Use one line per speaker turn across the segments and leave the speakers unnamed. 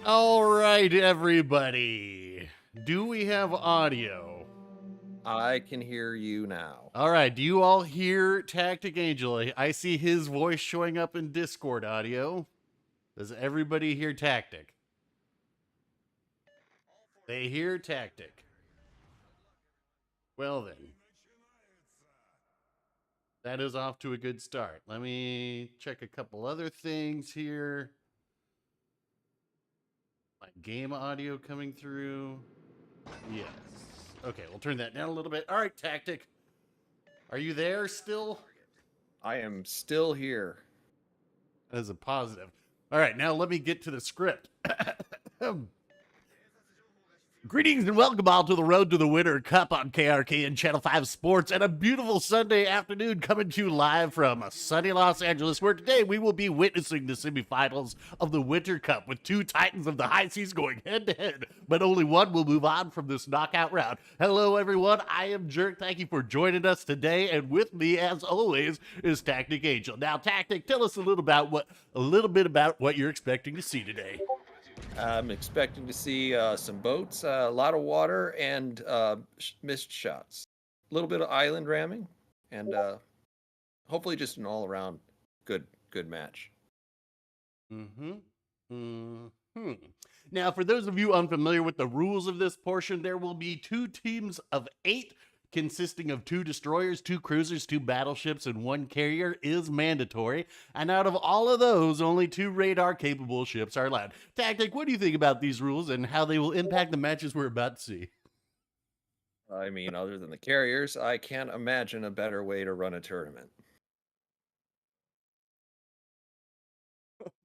All right, everybody. Do we have audio?
I can hear you now.
All right. Do you all hear Tactic Angel? I see his voice showing up in Discord audio. Does everybody hear Tactic? They hear Tactic. Well, then. That is off to a good start. Let me check a couple other things here. My game audio coming through. Yes. Okay, we'll turn that down a little bit. All right, Tactic. Are you there still?
I am still here.
That is a positive. All right, now let me get to the script. Greetings and welcome all to the Road to the Winter Cup on KRK and Channel 5 Sports, and a beautiful Sunday afternoon coming to you live from sunny Los Angeles, where today we will be witnessing the semifinals of the Winter Cup with two titans of the high seas going head-to-head, but only one will move on from this knockout round. Hello, everyone. I am Jerk. Thank you for joining us today, and with me, as always, is Tactic Angel. Now, Tactic, tell us a little bit about what you're expecting to see today.
I'm expecting to see some boats, a lot of water, and missed shots. A little bit of island ramming, and hopefully just an all-around good match.
Mm-hmm. Mm-hmm. Now, for those of you unfamiliar with the rules of this portion, there will be two teams of 8 consisting of 2 destroyers, 2 cruisers, 2 battleships, and 1 carrier is mandatory. And out of all of those, only 2 radar-capable ships are allowed. Tactic, what do you think about these rules and how they will impact the matches we're about to see?
I mean, other than the carriers, I can't imagine a better way to run a tournament.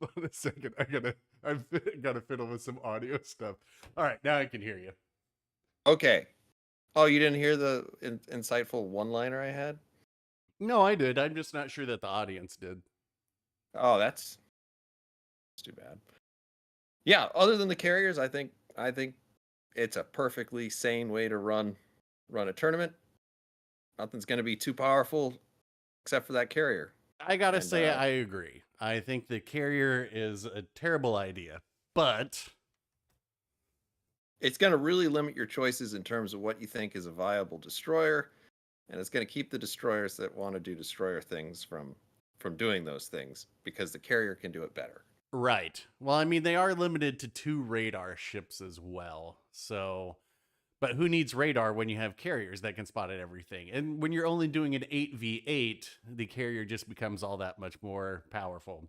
Hold on a second. I've got to fiddle with some audio stuff. All right, now I can hear you.
Okay. Oh, you didn't hear the insightful one-liner I had?
No, I did. I'm just not sure that the audience did.
Oh, that's too bad. Yeah, other than the carriers, I think it's a perfectly sane way to run a tournament. Nothing's going to be too powerful except for that carrier.
I gotta
And
say, I agree. I think the carrier is a terrible idea, but
it's going to really limit your choices in terms of what you think is a viable destroyer, and it's going to keep the destroyers that want to do destroyer things from doing those things because the carrier can do it better.
right. Well, I mean, they are limited to 2 radar ships as well. So, but who needs radar when you have carriers that can spot at everything? And when you're only doing an 8v8, the carrier just becomes all that much more powerful.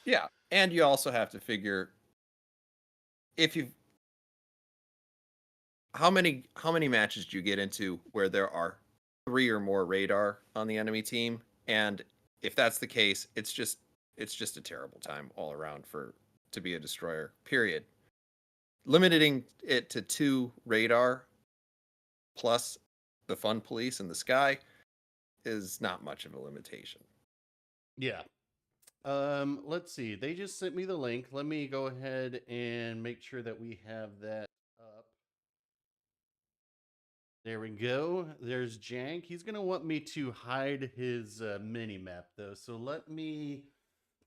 Yeah, and you also have to figure if you how many matches do you get into where there are 3 or more radar on the enemy team, and if that's the case, it's just a terrible time all around for to be a destroyer. Period. Limiting it to 2 radar plus the fun police in the sky is not much of a limitation.
Yeah. Let's see. They just sent me the link. Let me go ahead and make sure that we have that up. There we go. There's Jank. He's going to want me to hide his mini map, though. So let me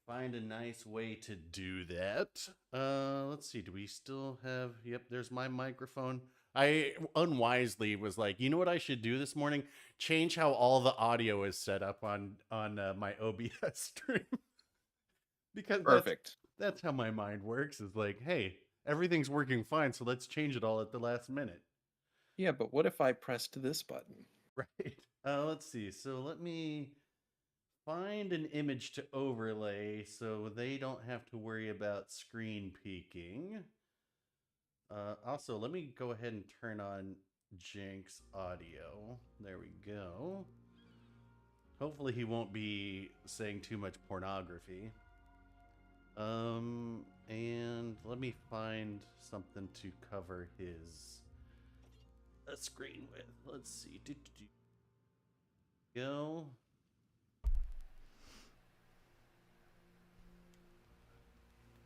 find a nice way to do that. Let's see. Do we still have... Yep, there's my microphone. I unwisely was like, you know what I should do this morning? Change how all the audio is set up on my OBS stream. Because
Perfect.
that's how my mind works, is like, hey, everything's working fine, so let's change it all at the last minute.
Yeah, but what if I pressed this button?
Right. Let's see. So let me find an image to overlay so they don't have to worry about screen peeking. Also, let me go ahead and turn on Jank's audio. There we go. Hopefully he won't be saying too much pornography. And let me find something to cover his screen with. Let's see. Go.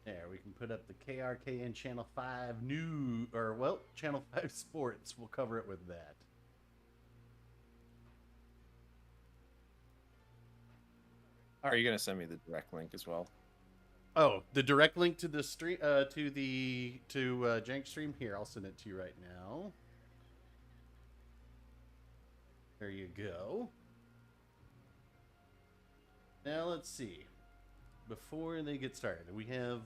There, we can put up the KRKN Channel 5 Channel 5 Sports. We'll cover it with that.
Are you going to send me the direct link as well?
Oh, the direct link to the stream, to Jank stream. Here, I'll send it to you right now. There you go. Now let's see. Before they get started, we have.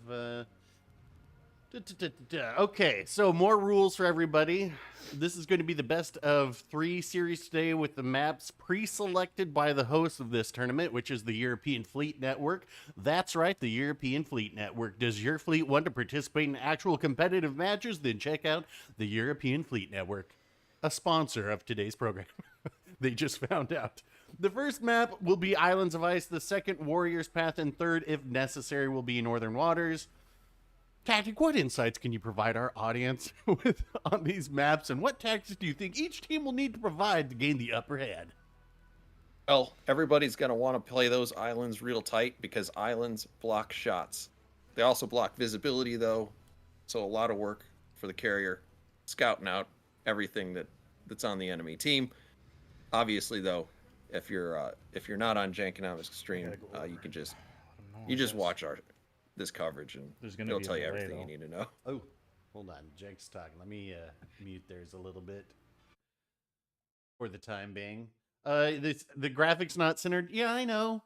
Okay, so more rules for everybody. This is going to be the best of 3 series today with the maps pre-selected by the host of this tournament, which is the European Fleet Network. That's right, the European Fleet Network. Does your fleet want to participate in actual competitive matches? Then check out the European Fleet Network, a sponsor of today's program. They just found out. The first map will be Islands of Ice. The second, Warrior's Path. And third, if necessary, will be Northern Waters. Tactic, what insights can you provide our audience with on these maps, and what tactics do you think each team will need to provide to gain the upper hand?
Well, everybody's going to want to play those islands real tight because islands block shots. They also block visibility, though, so a lot of work for the carrier scouting out everything that's on the enemy team. Obviously, though, if you're not on Jankonomics stream, you can just watch this coverage and it'll tell you everything you need to know.
Oh, hold on, Jake's talking. Let me mute theirs a little bit for the time being. The graphics not centered. Yeah, I know.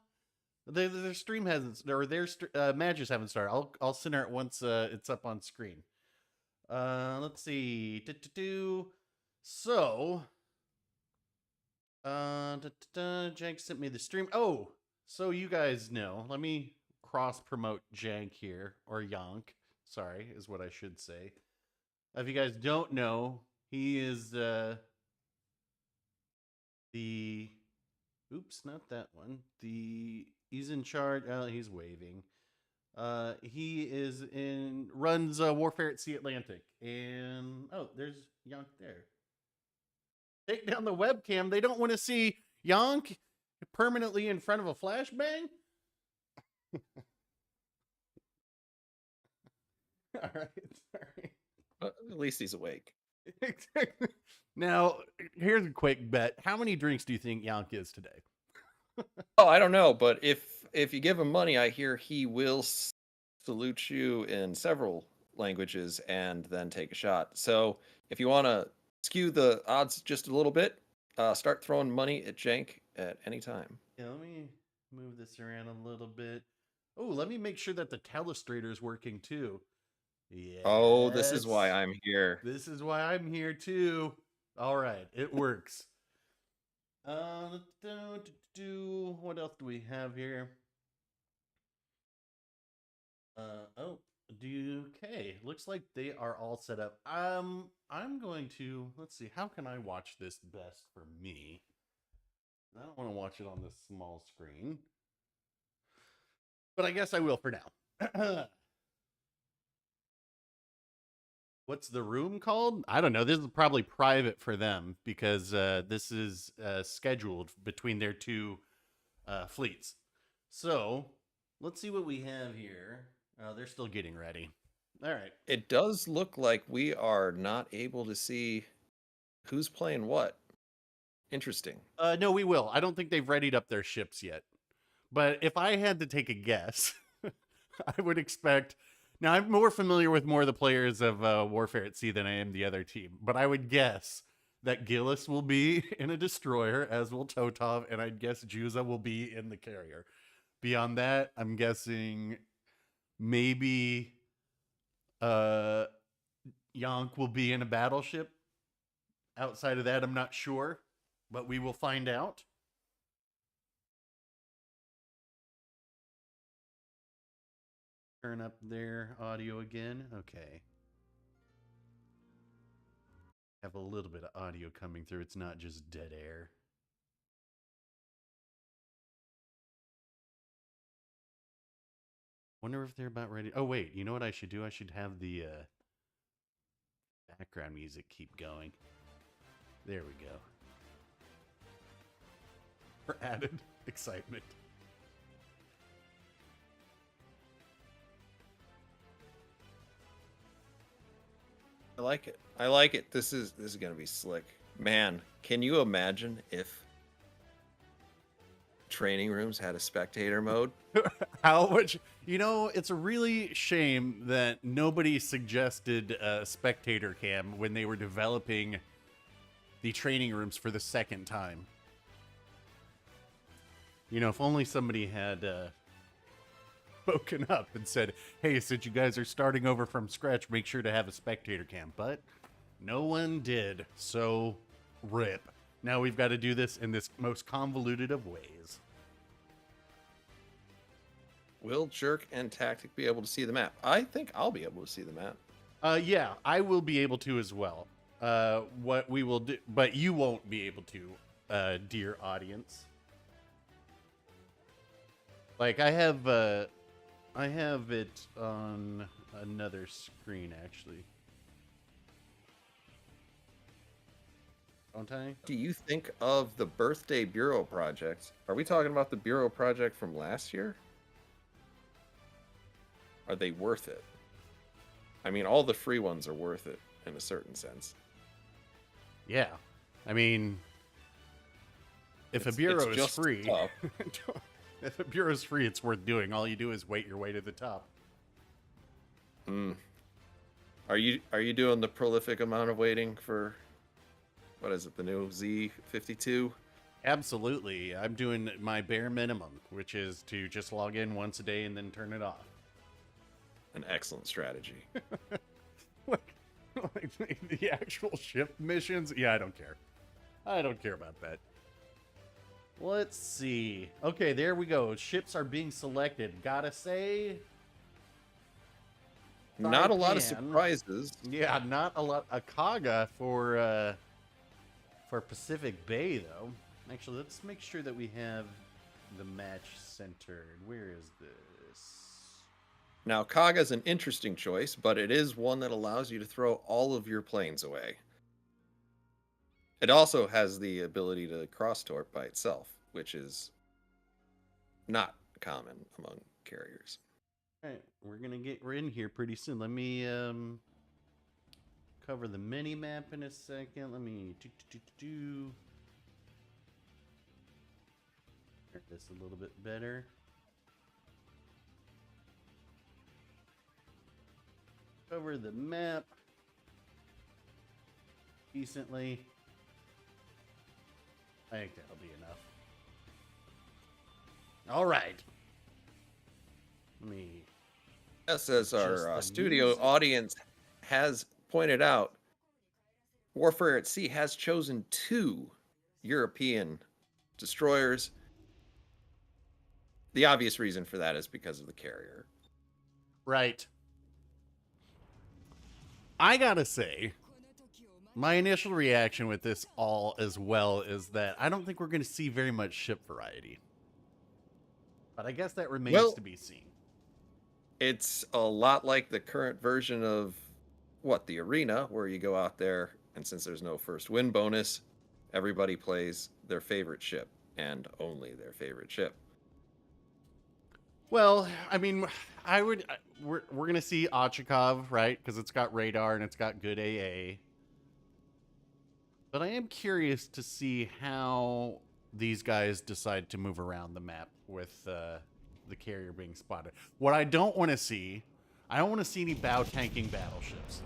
Their stream hasn't, or their matches haven't started. I'll center it once it's up on screen. Let's see. So, Jank sent me the stream. Oh, so you guys know. Let me cross promote Jank here, or Yonk. Sorry, is what I should say. If you guys don't know, he is oops, not that one. He's in charge. He's waving. He runs Warfare at Sea Atlantic, and oh, there's Yonk there. Take down the webcam. They don't want to see Yonk permanently in front of a flashbang. All right, sorry.
At least he's awake.
Now, here's a quick bet. How many drinks do you think Yonk is today?
Oh, I don't know, but if you give him money, I hear he will salute you in several languages and then take a shot. So if you want to skew the odds just a little bit, start throwing money at Jank at any time.
Yeah, let me move this around a little bit. Oh, let me make sure that the telestrator is working too. Yes.
Oh, this is why I'm here.
This is why I'm here too. All right, it works. What else do we have here? Okay. Looks like they are all set up. I'm going to, let's see, how can I watch this best for me? I don't want to watch it on this small screen, but I guess I will for now. What's the room called? I don't know. This is probably private for them because this is scheduled between their two fleets. So let's see what we have here. They're still getting ready. All right.
It does look like we are not able to see who's playing what. Interesting.
No, we will. I don't think they've readied up their ships yet. But if I had to take a guess, I would expect... Now, I'm more familiar with more of the players of Warfare at Sea than I am the other team. But I would guess that Gillis will be in a destroyer, as will Totov, and I'd guess Juza will be in the carrier. Beyond that, I'm guessing maybe Yonk will be in a battleship. Outside of that, I'm not sure, but we will find out. Turn up their audio again. Okay. Have a little bit of audio coming through. It's not just dead air. Wonder if they're about ready. Oh, wait. You know what I should do? I should have the background music keep going. There we go. For added excitement.
I like it. I like it. This is gonna be slick. Man, can you imagine if training rooms had a spectator mode?
How much? You know, it's a really shame that nobody suggested a spectator cam when they were developing the training rooms for the second time. You know, if only somebody had spoken up and said, hey, since you guys are starting over from scratch, make sure to have a spectator cam. But no one did, so rip. Now we've got to do this in this most convoluted of ways.
Will Jerk and Tactic be able to see the map? I think I'll be able to see the map.
Yeah, I will be able to as well. What we will do, but you won't be able to, dear audience. Like I have it on another screen actually. Don't I?
Do you think of the Birthday Bureau project? Are we talking about the Bureau project from last year? Are they worth it? I mean, all the free ones are worth it in a certain sense.
Yeah. I mean, if a bureau is
just
free,
tough.
if a bureau is free, it's worth doing. All you do is wait your way to the top.
Are you doing the prolific amount of waiting for, what is it, the new Z52?
Absolutely. I'm doing my bare minimum, which is to just log in once a day and then turn it off.
An excellent strategy.
like the actual ship missions? Yeah, I don't care. I don't care about that. Let's see. Okay, there we go. Ships are being selected. Gotta say,
Not a lot of
Saipan.
surprises.
Yeah, not a lot. A Kaga for Pacific Bay though. Actually, let's make sure that we have the match centered. Where is this?
Now, Kaga's an interesting choice, but it is one that allows you to throw all of your planes away. It also has the ability to cross-torp by itself, which is not common among carriers.
All right, we're in here pretty soon. Let me cover the mini map in a second. Let me do this a little bit better. Cover the map decently. I think that'll be enough. All right. Let me.
Yes, as our
Just the
studio
music.
audience has pointed out, Warfare at Sea has chosen 2 European destroyers. The obvious reason for that is because of the carrier.
Right. I gotta say, my initial reaction with this all as well is that I don't think we're going to see very much ship variety. But I guess that remains to be seen.
It's a lot like the current version of the arena, where you go out there, and since there's no first win bonus, everybody plays their favorite ship and only their favorite ship.
Well, I mean, we're going to see Ochakov, right? Because it's got radar and it's got good AA. But I am curious to see how these guys decide to move around the map with the carrier being spotted. What I don't want to see, I don't want to see any bow tanking battleships.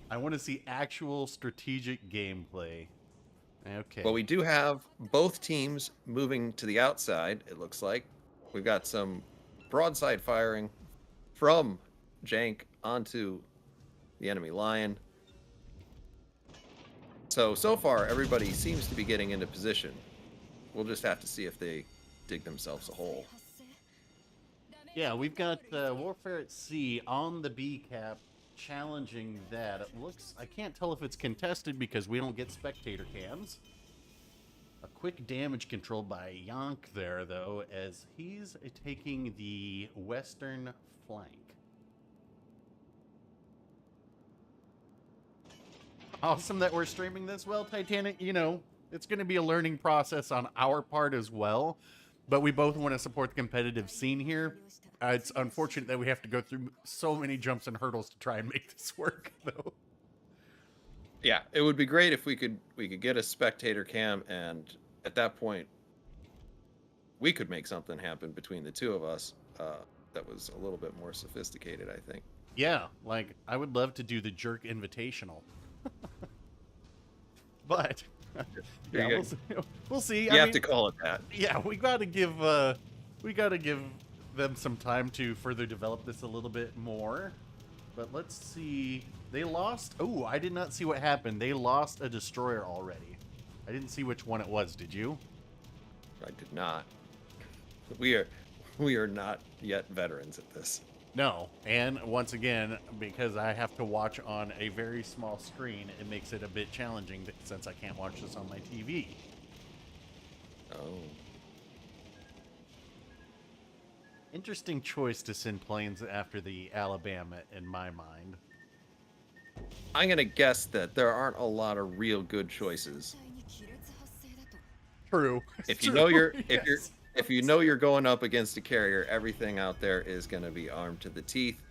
I want to see actual strategic gameplay. Okay.
Well, we do have both teams moving to the outside, it looks like. We've got some broadside firing from Jank onto the enemy Lion. So far, everybody seems to be getting into position. We'll just have to see if they dig themselves a hole.
Yeah, we've got Warfare at Sea on the B cap challenging that. It looks, I can't tell if it's contested because we don't get spectator cams. A quick damage control by Yonk there, though, as he's taking the western flank. Awesome that we're streaming this. Well, Titanic, you know, it's going to be a learning process on our part as well, but we both want to support the competitive scene here. It's unfortunate that we have to go through so many jumps and hurdles to try and make this work, though.
Yeah, it would be great if we could get a spectator cam, and at that point, we could make something happen between the two of us that was a little bit more sophisticated, I think.
Yeah, like I would love to do the jerk invitational. But yeah,
You,
we'll see. We'll see.
you have to call it that.
Yeah, we got to give them some time to further develop this a little bit more. But let's see. They lost. Oh, I did not see what happened. They lost a destroyer already. I didn't see which one it was. Did you?
I did not. We are not yet veterans at this.
No. And once again, because I have to watch on a very small screen, it makes it a bit challenging since I can't watch this on my TV.
Oh.
Interesting choice to send planes after the Alabama, in my mind.
I'm gonna guess that there aren't a lot of real good choices.
True.
If you know if you know you're going up against a carrier, everything out there is gonna be armed to the teeth.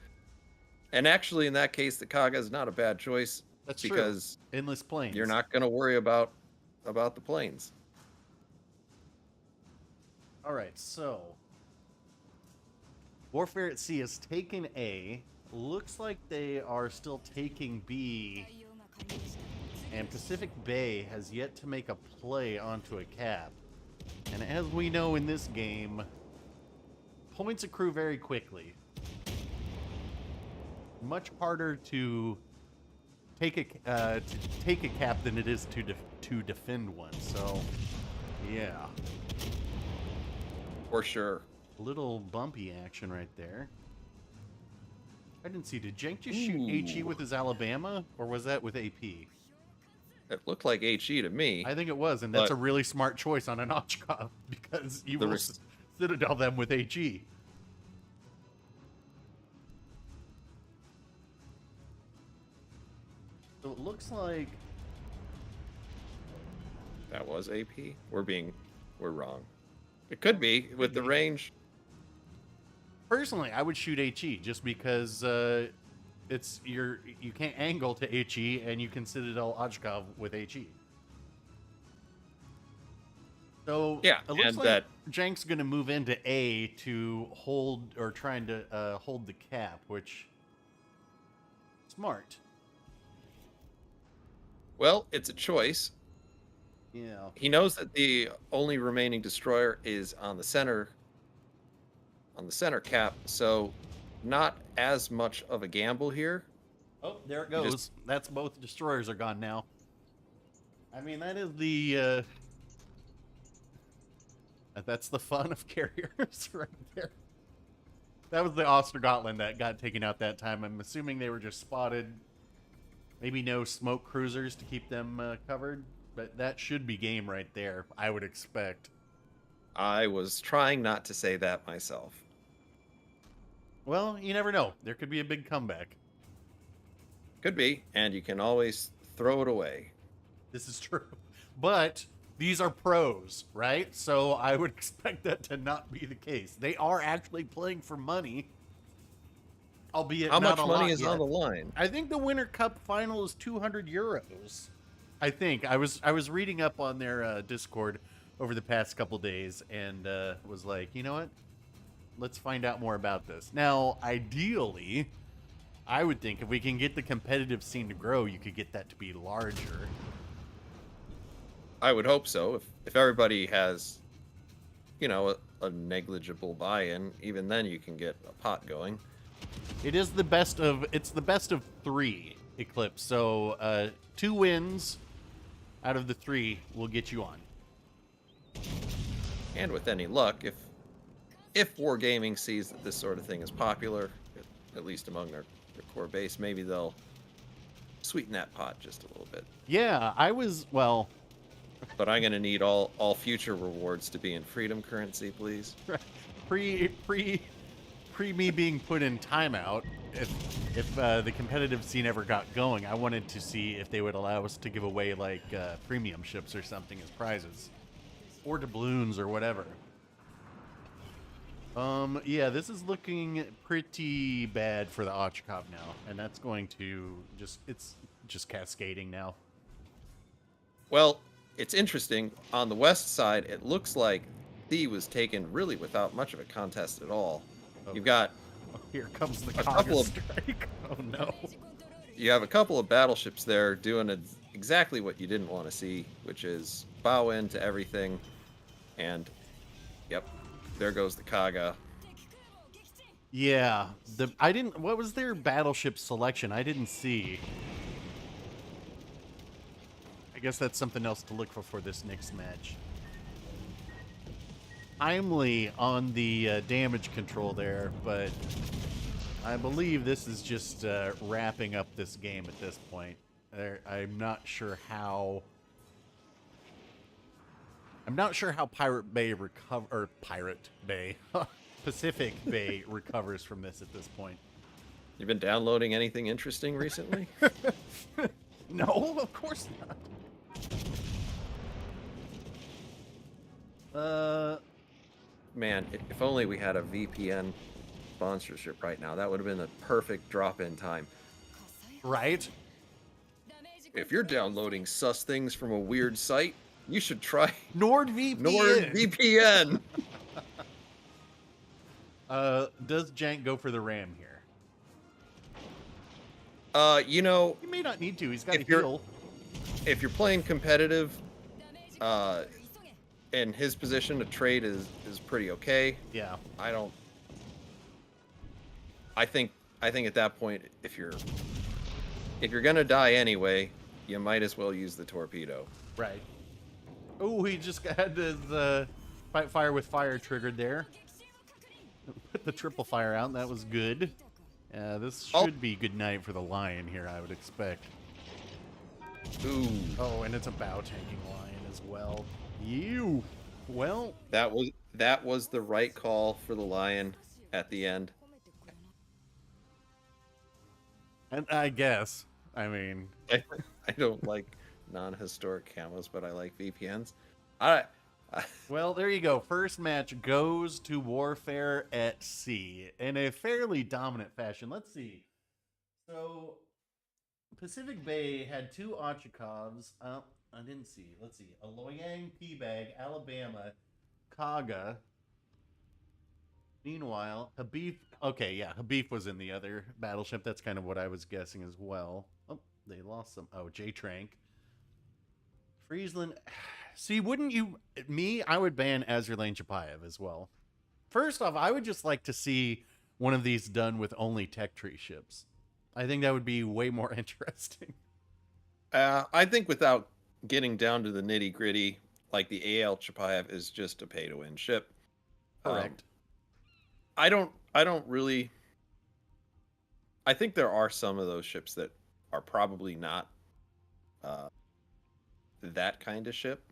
And actually, in that case, the Kaga is not a bad choice.
That's
because
true. Endless planes.
you're not gonna worry about the planes.
All right, so Warfare at Sea has taken A. Looks like they are still taking B. And Pacific Bay has yet to make a play onto a cap. And as we know in this game, points accrue very quickly. Much harder to take a cap than it is to defend one. So, yeah.
For sure.
Little bumpy action right there. I didn't see. Did Jenk just shoot HE with his Alabama, or was that with AP?
It looked like HE to me.
I think it was, and that's a really smart choice on an Ochkov because you will Citadel them with HE. So it looks like
that was AP. We're wrong. It could be with the range.
Personally, I would shoot HE just because you can't angle to HE and you can Citadel Ochkov with HE. So
yeah,
it looks like Jank's going to move into A to hold or trying to hold the cap, which smart.
Well, it's a choice.
Yeah.
He knows that the only remaining destroyer is on the center cap, so not as much of a gamble here.
Oh, there it goes. That's both destroyers are gone now. I mean, that is the that's the fun of carriers right there. That was the Ostergotland that got taken out that time. I'm assuming they were just spotted. Maybe no smoke cruisers to keep them covered, but that should be game right there, I would expect.
I was trying not to say that myself.
Well, you never know. There could be a big comeback.
Could be, and you can always throw it away.
This is true. But these are pros, right? So I would expect that to not be the case. They are actually playing for money, albeit
how
not
much
a
money
lot
is
yet.
on the line?
I think the Winter Cup final is 200 euros. I think I was reading up on their Discord over the past couple days and was like, you know what? Let's find out more about this. Now, ideally, I would think if we can get the competitive scene to grow, you could get that to be larger.
I would hope so. If everybody has, a negligible buy-in, even then you can get a pot going.
It's the best of 3 Eclipse. So 2 wins out of the 3 will get you on.
And with any luck, if Wargaming sees that this sort of thing is popular, at least among their core base, maybe they'll sweeten that pot just a little bit.
Yeah,
But I'm going to need all future rewards to be in freedom currency, please.
pre me being put in timeout, if the competitive scene ever got going, I wanted to see if they would allow us to give away like premium ships or something as prizes, or doubloons or whatever. Yeah, this is looking pretty bad for the Ochkov now, and that's going to it's just cascading now.
Well, it's interesting. On the west side, it looks like C was taken really without much of a contest at all.
Oh.
You've got
Oh, here comes the
couple
Kaga
of-
strike. Oh no.
you have a couple of battleships there doing exactly what you didn't want to see, which is bow into everything, and yep, there goes the Kaga.
Yeah, I didn't. What was their battleship selection? I didn't see. I guess that's something else to look for this next match. Timely on the damage control there, but I believe this is just wrapping up this game at this point. I'm not sure how. I'm not sure how Pirate Bay Pacific Bay recovers from this at this point.
You've been downloading anything interesting recently?
No, of course not.
Man, if only we had a VPN sponsorship right now. That would have been the perfect drop-in time.
Right?
If you're downloading sus things from a weird site, you should try
NordVPN.
NordVPN.
Does Jank go for the ram here?
You know,
He may not need to. He's got a
If you're-
heal.
if you're playing competitive, in his position, a trade is pretty okay.
Yeah.
I think at that point, if you're gonna die anyway, you might as well use the torpedo.
Right. Oh, he just had his fire with fire triggered there. Put the triple fire out. That was good. This should be good night for the Lion here, I would expect.
Ooh,
Oh, and it's a bow tanking Lion as well. You. Well,
that was the right call for the Lion at the end.
and I guess. I mean,
I don't like non-historic camos, but I like VPNs. All right.
well, there you go. First match goes to Warfare at Sea in a fairly dominant fashion. Let's see. So, Pacific Bay had two Ochakovs. I didn't see. Let's see. A Loyang P-Bag, Alabama, Kaga. Meanwhile, Habib. Okay, yeah, Habib was in the other battleship. That's kind of what I was guessing as well. Oh, they lost some. Oh, J-Trank. Friesland. See, wouldn't you? Me, I would ban Azerlane Chapayev as well. First off, I would just like to see one of these done with only tech tree ships. I think that would be way more interesting.
I think without getting down to the nitty gritty, like the AL Chapayev is just a pay to win ship.
Correct.
I don't really. I think there are some of those ships that are probably not that kind of ship.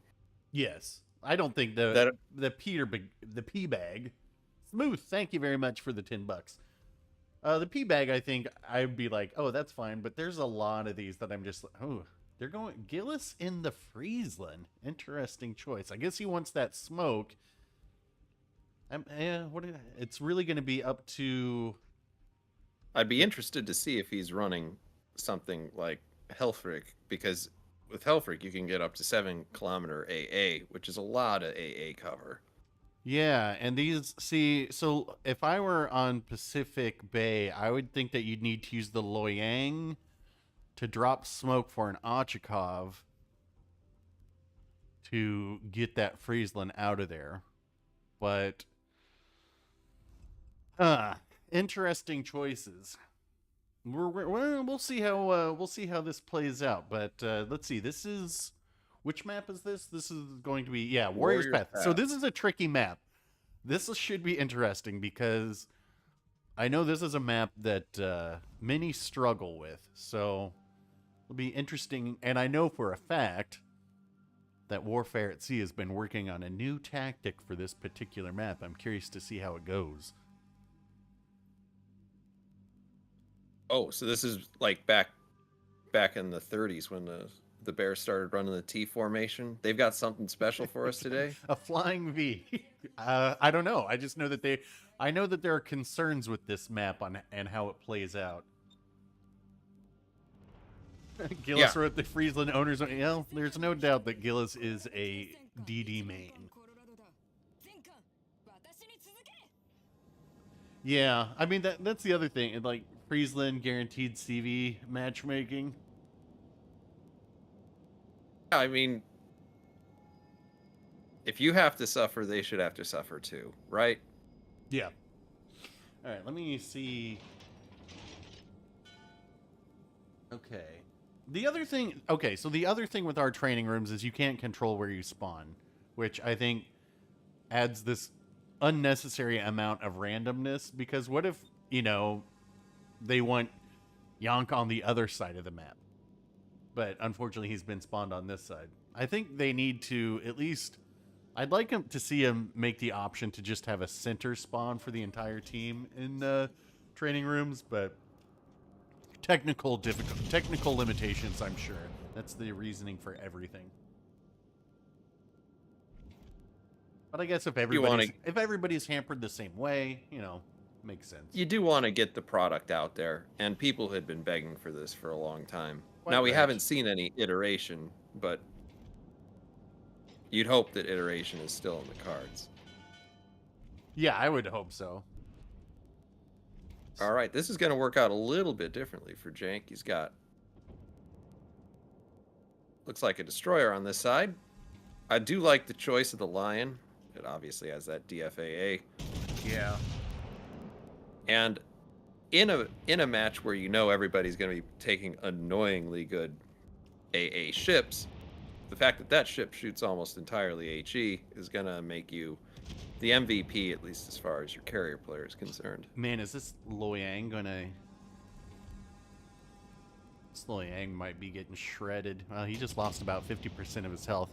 Yes, I don't think the P bag. Smooth. Thank you very much for the $10. The P bag. I think I'd be like, oh, that's fine. But there's a lot of these that I'm just like, oh, they're going Gillis in the Friesland. Interesting choice. I guess he wants that smoke. It's really going to be up to.
I'd be interested to see if he's running something like Helfrich, because with Helfrich you can get up to 7-kilometer AA, which is a lot of AA cover.
Yeah, and these so if I were on Pacific Bay, I would think that you'd need to use the Loyang to drop smoke for an Ochakov to get that Friesland out of there. But interesting choices. We'll see how this plays out. But let's see. This is which map is this? This is going to be Warrior's Path. So this is a tricky map. This should be interesting because I know this is a map that many struggle with. So it'll be interesting. And I know for a fact that Warfare at Sea has been working on a new tactic for this particular map. I'm curious to see how it goes.
Oh, so this is like back in the 30s when the Bears started running the T formation. They've got something special for us today.
A flying V. I don't know. I just know that I know that there are concerns with this map and how it plays out. Gillis wrote the Friesland owners. There's no doubt that Gillis is a DD main. Yeah, I mean that's the other thing. Like Friesland guaranteed CV matchmaking.
I mean, if you have to suffer, they should have to suffer too, right?
Yeah. All right, let me see. Okay. The other thing, okay, so the other thing with our training rooms is you can't control where you spawn, which I think adds this unnecessary amount of randomness because what if, they want Yonk on the other side of the map? But unfortunately, he's been spawned on this side. I think they need to at least. I'd like him to see him make the option to just have a center spawn for the entire team in training rooms, but technical limitations, I'm sure. That's the reasoning for everything. But I guess if everybody's hampered the same way, makes sense.
You do want to get the product out there, and people had been begging for this for a long time.
Quite
Now we
right.
haven't seen any iteration, but you'd hope that iteration is still in the cards.
Yeah, I would hope so.
All right, this is going to work out a little bit differently for Jank. He's got looks like a destroyer on this side. I do like the choice of the lion. It obviously has that DFAA.
Yeah.
And in a match where you know everybody's going to be taking annoyingly good AA ships, the fact that that ship shoots almost entirely HE is going to make you the MVP, at least as far as your carrier player is concerned.
Man, is this Loyang gonna... This Loyang might be getting shredded. Well, he just lost about 50% of his health.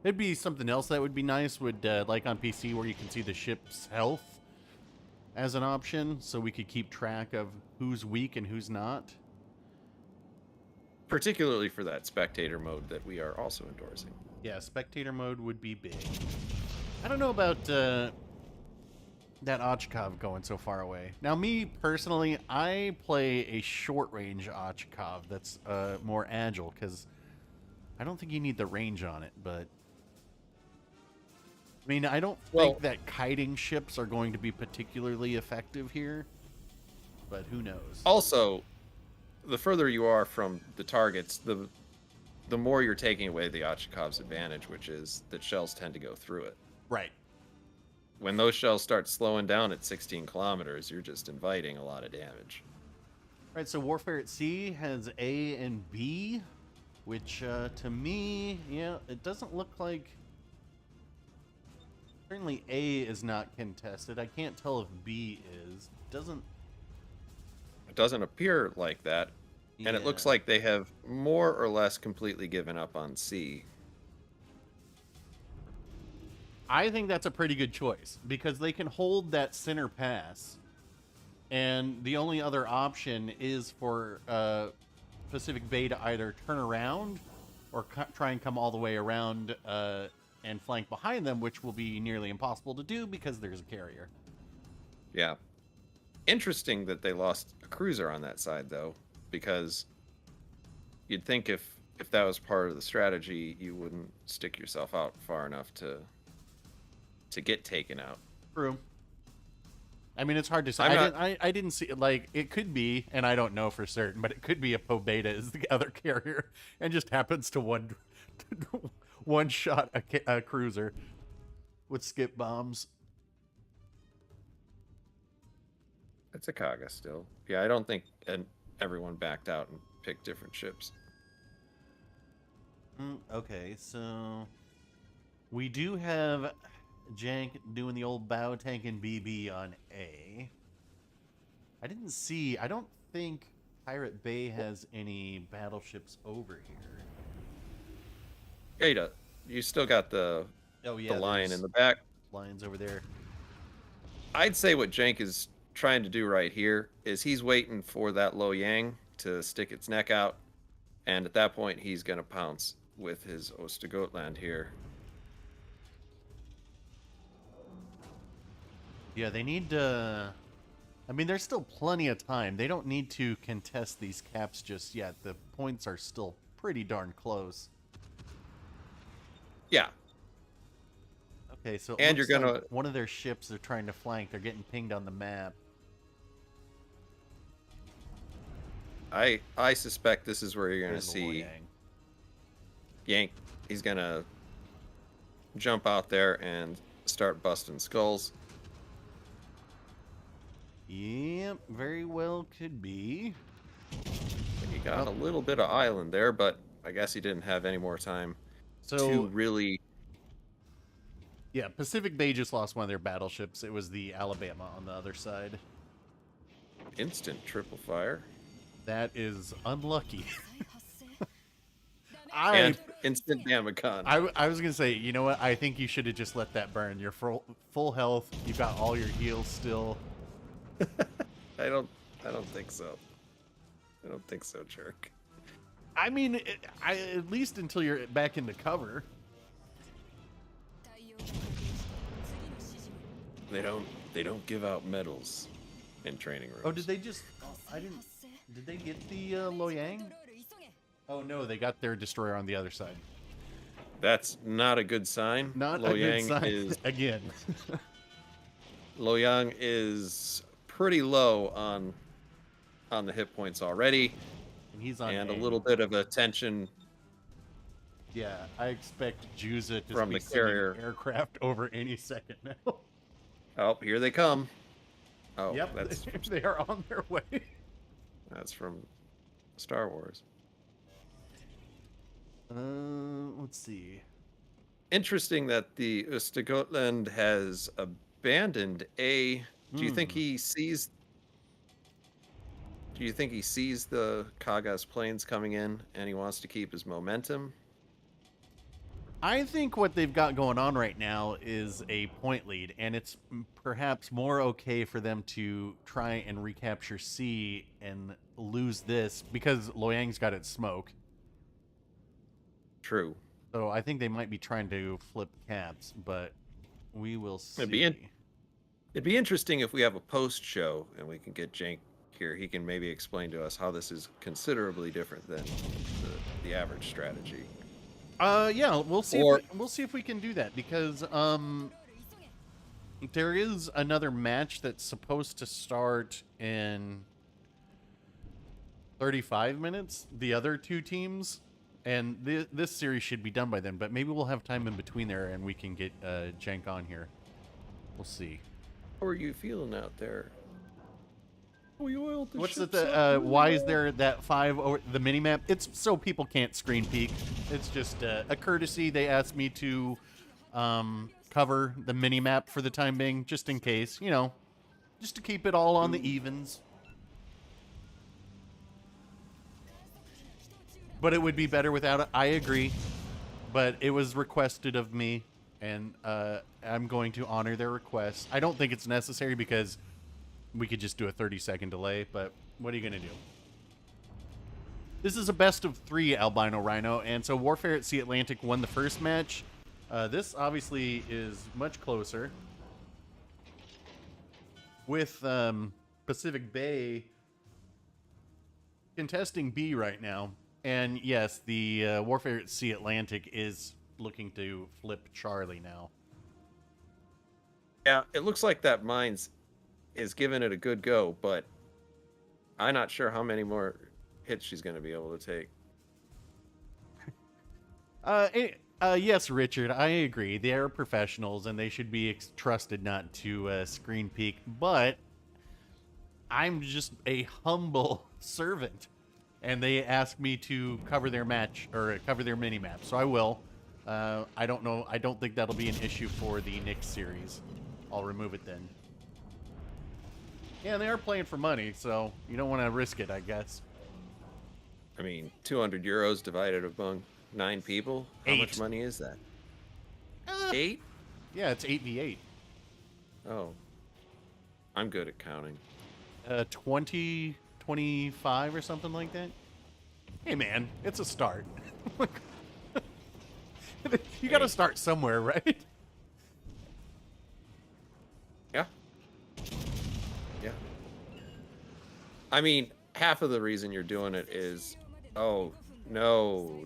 It'd be something else that would be nice, like on PC where you can see the ship's health as an option, so we could keep track of who's weak and who's not.
Particularly for that spectator mode that we are also endorsing.
Yeah, spectator mode would be big. I don't know about that Ochkov going so far away. Now, me personally, I play a short-range Ochkov that's more agile, because I don't think you need the range on it, but... I mean, I don't think that kiting ships are going to be particularly effective here, but who knows?
Also, the further you are from the targets, the more you're taking away the Ochkov's advantage, which is that shells tend to go through it.
Right.
When those shells start slowing down at 16 kilometers, you're just inviting a lot of damage.
Right, so Warfare at Sea has A and B, which to me, yeah, it doesn't look like... Certainly A is not contested. I can't tell if B is.
It doesn't appear like that. And it looks like they have more or less completely given up on C.
I think that's a pretty good choice because they can hold that center pass. And the only other option is for Pacific Bay to either turn around or try and come all the way around and flank behind them, which will be nearly impossible to do because there's a carrier.
Yeah. Interesting that they lost a cruiser on that side, though, because you'd think if that was part of the strategy, you wouldn't stick yourself out far enough to get taken out.
True. I mean, it's hard to say. I didn't see, like, it could be, and I don't know for certain, but it could be a Pobeda is the other carrier and just happens to one shot a cruiser with skip bombs.
It's a Kaga still. Yeah, I don't think everyone backed out and picked different ships.
Okay, so we do have Jank doing the old bow tank and BB on A. I don't think Pirate Bay has any battleships over here.
Ada, you still got the lion in the back.
Lions over there.
I'd say what Jank is trying to do right here is he's waiting for that Lo Yang to stick its neck out, and at that point he's going to pounce with his Ostegotland here.
Yeah, they need to... I mean, there's still plenty of time. They don't need to contest these caps just yet. The points are still pretty darn close.
Yeah.
Okay, so
and you're gonna
one of their ships they're trying to flank. They're getting pinged on the map.
I suspect this is where you're gonna
There's the
see
Loyang.
Yank. He's gonna jump out there and start busting skulls.
Yep, very well could be.
He got a little bit of island there, but I guess he didn't have any more time to
So,
really.
yeah, Pacific Bay just lost one of their battleships. It was the Alabama on the other side.
Instant triple fire.
That is unlucky.
And instant Damagon.
I was gonna say, you know what? I think you should have just let that burn. You're full health. You've got all your heals still.
I don't think so. I don't think so, jerk.
I mean, at least until you're back into cover.
They don't give out medals in training rooms.
Oh, did they just? Oh, I didn't. Did they get the Loyang? Oh no, they got their destroyer on the other side.
That's not a good sign.
Not
Loyang
a good sign.
is
Again.
Loyang is pretty low on the hit points already,
And he's on
and
A.
a little bit of attention.
Yeah, I expect Juza to
From
be
the carrier.
sending aircraft over any second now.
Oh, here they come. Oh,
Yep, they are on their way.
that's from Star Wars.
Let's see.
Interesting that the Östergötland has abandoned A. Do you think he sees? Do you think he sees the Kaga's planes coming in and he wants to keep his momentum?
I think what they've got going on right now is a point lead, and it's perhaps more okay for them to try and recapture C and lose this because Loyang's got its smoke.
True.
So I think they might be trying to flip caps, but we will see.
It'd be interesting if we have a post show and we can get Jank here. He can maybe explain to us how this is considerably different than the average strategy.
Yeah, we'll see. We'll see if we can do that because there is another match that's supposed to start in 35 minutes. The other two teams, and this series should be done by then. But maybe we'll have time in between there, and we can get Jank on here. We'll see.
How are you feeling out there? We oiled the
What's
ships
the
up.
why is there that 5 over the mini map? It's so people can't screen peek. It's just a courtesy. They asked me to cover the mini map for the time being, just in case, you know, just to keep it all on the evens. But it would be better without it. I agree, but it was requested of me, and I'm going to honor their request. I don't think it's necessary because we could just do a 30-second delay, but what are you going to do? This is a best of 3 albino rhino, and so Warfare at Sea Atlantic won the first match. This obviously is much closer. With Pacific Bay contesting B right now. And yes, the Warfare at Sea Atlantic is looking to flip Charlie now.
Yeah, it looks like that Mines is giving it a good go, but I'm not sure how many more hits she's going to be able to take.
Yes, Richard, I agree. They are professionals, and they should be trusted not to screen peek. But I'm just a humble servant, and they asked me to cover their match or cover their mini map, so I will. I don't know. I don't think that'll be an issue for the next series. I'll remove it then. Yeah, they are playing for money, so you don't want to risk it, I guess.
I mean, 200 euros divided among 9 people. How
8.
much money is that? 8?
Yeah, it's 8v8.
Oh. I'm good at counting.
20, 25 or something like that. Hey, man, it's a start. You got to start somewhere, right?
Yeah. Yeah. I mean, half of the reason you're doing it is, oh, no.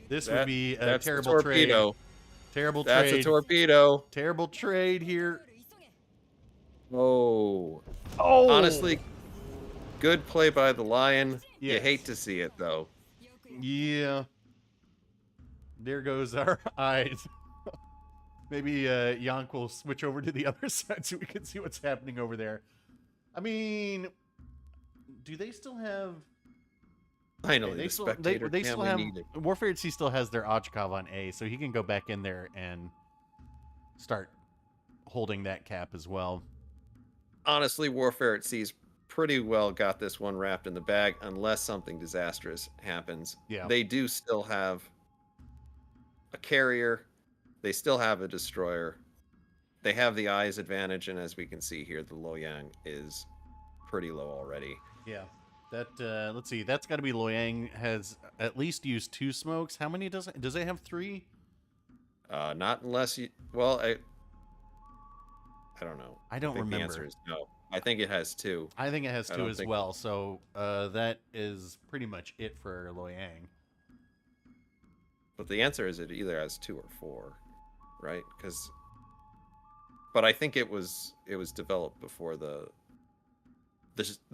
This would be a
that's
terrible
a torpedo.
trade. Terrible
That's
trade.
a torpedo.
Terrible trade here.
Oh.
Oh.
Honestly, good play by the Lion. You hate to see it, though.
Yeah. There goes our eyes. Maybe Yank will switch over to the other side so we can see what's happening over there. I mean, do they still have...
Finally,
they
the
still
spectator
they
cam
still
we
have
needed.
Warfare at Sea still has their Ochkov on A, so he can go back in there and start holding that cap as well.
Honestly, Warfare at Sea's pretty well got this one wrapped in the bag unless something disastrous happens.
Yeah.
They do still have a carrier. They still have a destroyer. They have the eyes advantage, and as we can see here, the Loyang is pretty low already.
Yeah. That let's see. That's got to be Loyang has at least used 2 smokes. How many does it have 3?
Not unless you. Well, I don't know.
I don't
think
remember.
The answer is no. I think it has 2.
I think it has
I
2
don't
as
think-
well. So that is pretty much it for Loyang.
But the answer is it either has 2 or 4, right? But I think it was developed before the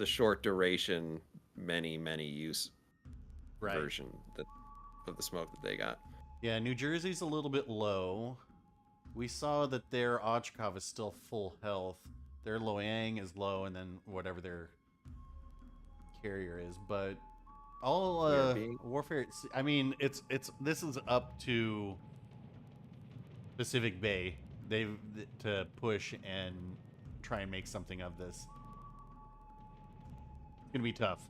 short duration, many use version of the smoke that they got.
Yeah, New Jersey's a little bit low. We saw that their Ochkov is still full health. Their Loyang is low, and then whatever their carrier is. But all Warfare at Sea, I mean, this is up to Pacific Bay. They've to push and try and make something of this. It's gonna be tough.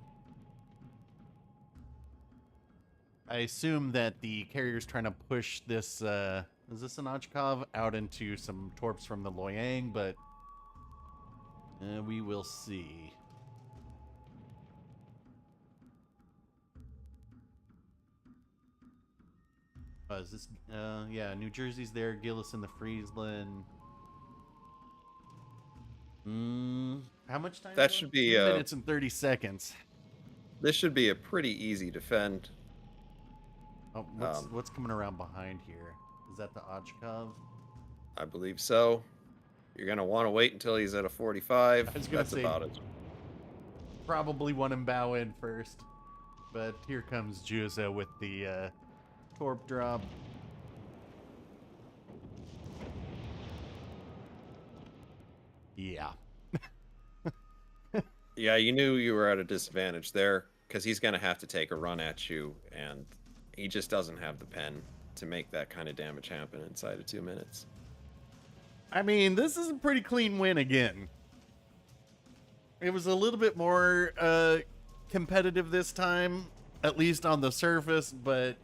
I assume that the carrier's trying to push this, is this an Ochkov, out into some torps from the Loyang, but we will see. Is this, yeah, New Jersey's there, Gillis and the Friesland. How much time?
That should be
2 minutes and 30 seconds.
This should be a pretty easy defend.
Oh, what's coming around behind here? Is that the Ochkov?
I believe so. You're gonna want to wait until he's at a 45.
I was gonna
That's
say,
about it.
probably want him bow in first. But here comes Juzo with the torp drop. Yeah.
Yeah, you knew you were at a disadvantage there because he's gonna have to take a run at you, and he just doesn't have the pen to make that kind of damage happen inside of 2 minutes.
I mean, this is a pretty clean win again. It was a little bit more competitive this time, at least on the surface, but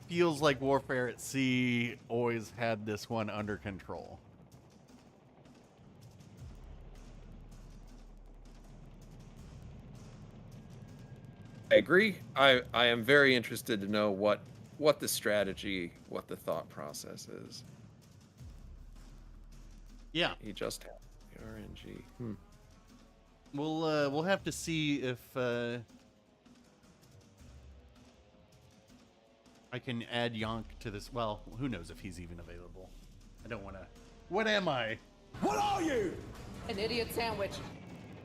feels like Warfare at Sea always had this one under control.
I agree. I am very interested to know what the strategy, what the thought process is.
Yeah,
He just had the RNG.
we'll have to see if I can add Yonk to this. Well, who knows if he's even available. I don't want to. What am I?
What are you?
An idiot sandwich.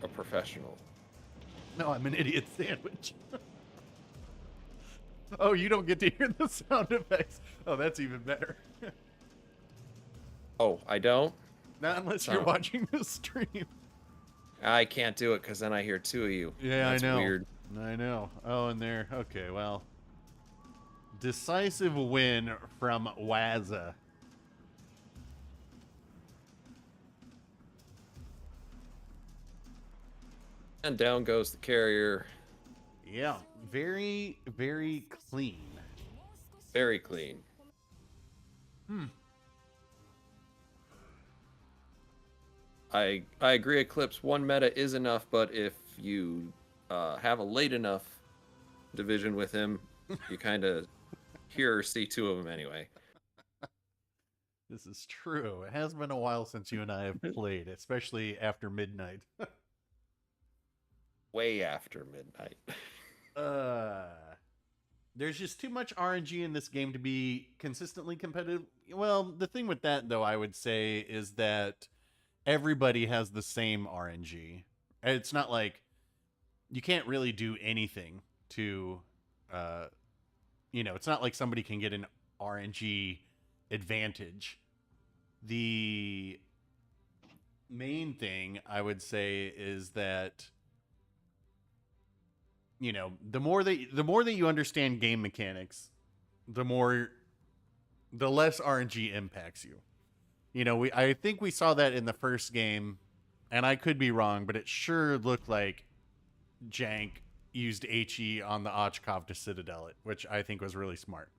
A professional.
No, I'm an idiot sandwich. Oh, you don't get to hear the sound effects. Oh, that's even better.
Oh, I don't?
Not unless you're
Son of a-
watching the stream.
I can't do it because then I hear 2 of you.
Yeah,
That's
I know.
weird.
I know. Oh, and there. Okay, well. Decisive win from Waza.
And down goes the carrier.
Yeah, very, very clean.
Very clean. I agree, Eclipse. 1 meta is enough, but if you have a late enough division with him, you kind of hear or see 2 of them anyway.
This is true. It has been a while since you and I have played, especially after midnight.
Way after midnight.
There's just too much RNG in this game to be consistently competitive. Well, the thing with that, though, I would say, is that everybody has the same RNG. It's not like you can't really do anything to, uh, it's not like somebody can get an RNG advantage. The main thing I would say is that the more that you understand game mechanics, the less RNG impacts you. I think we saw that in the first game, and I could be wrong, but it sure looked like Jank used HE on the Ochkov to Citadel it, which I think was really smart.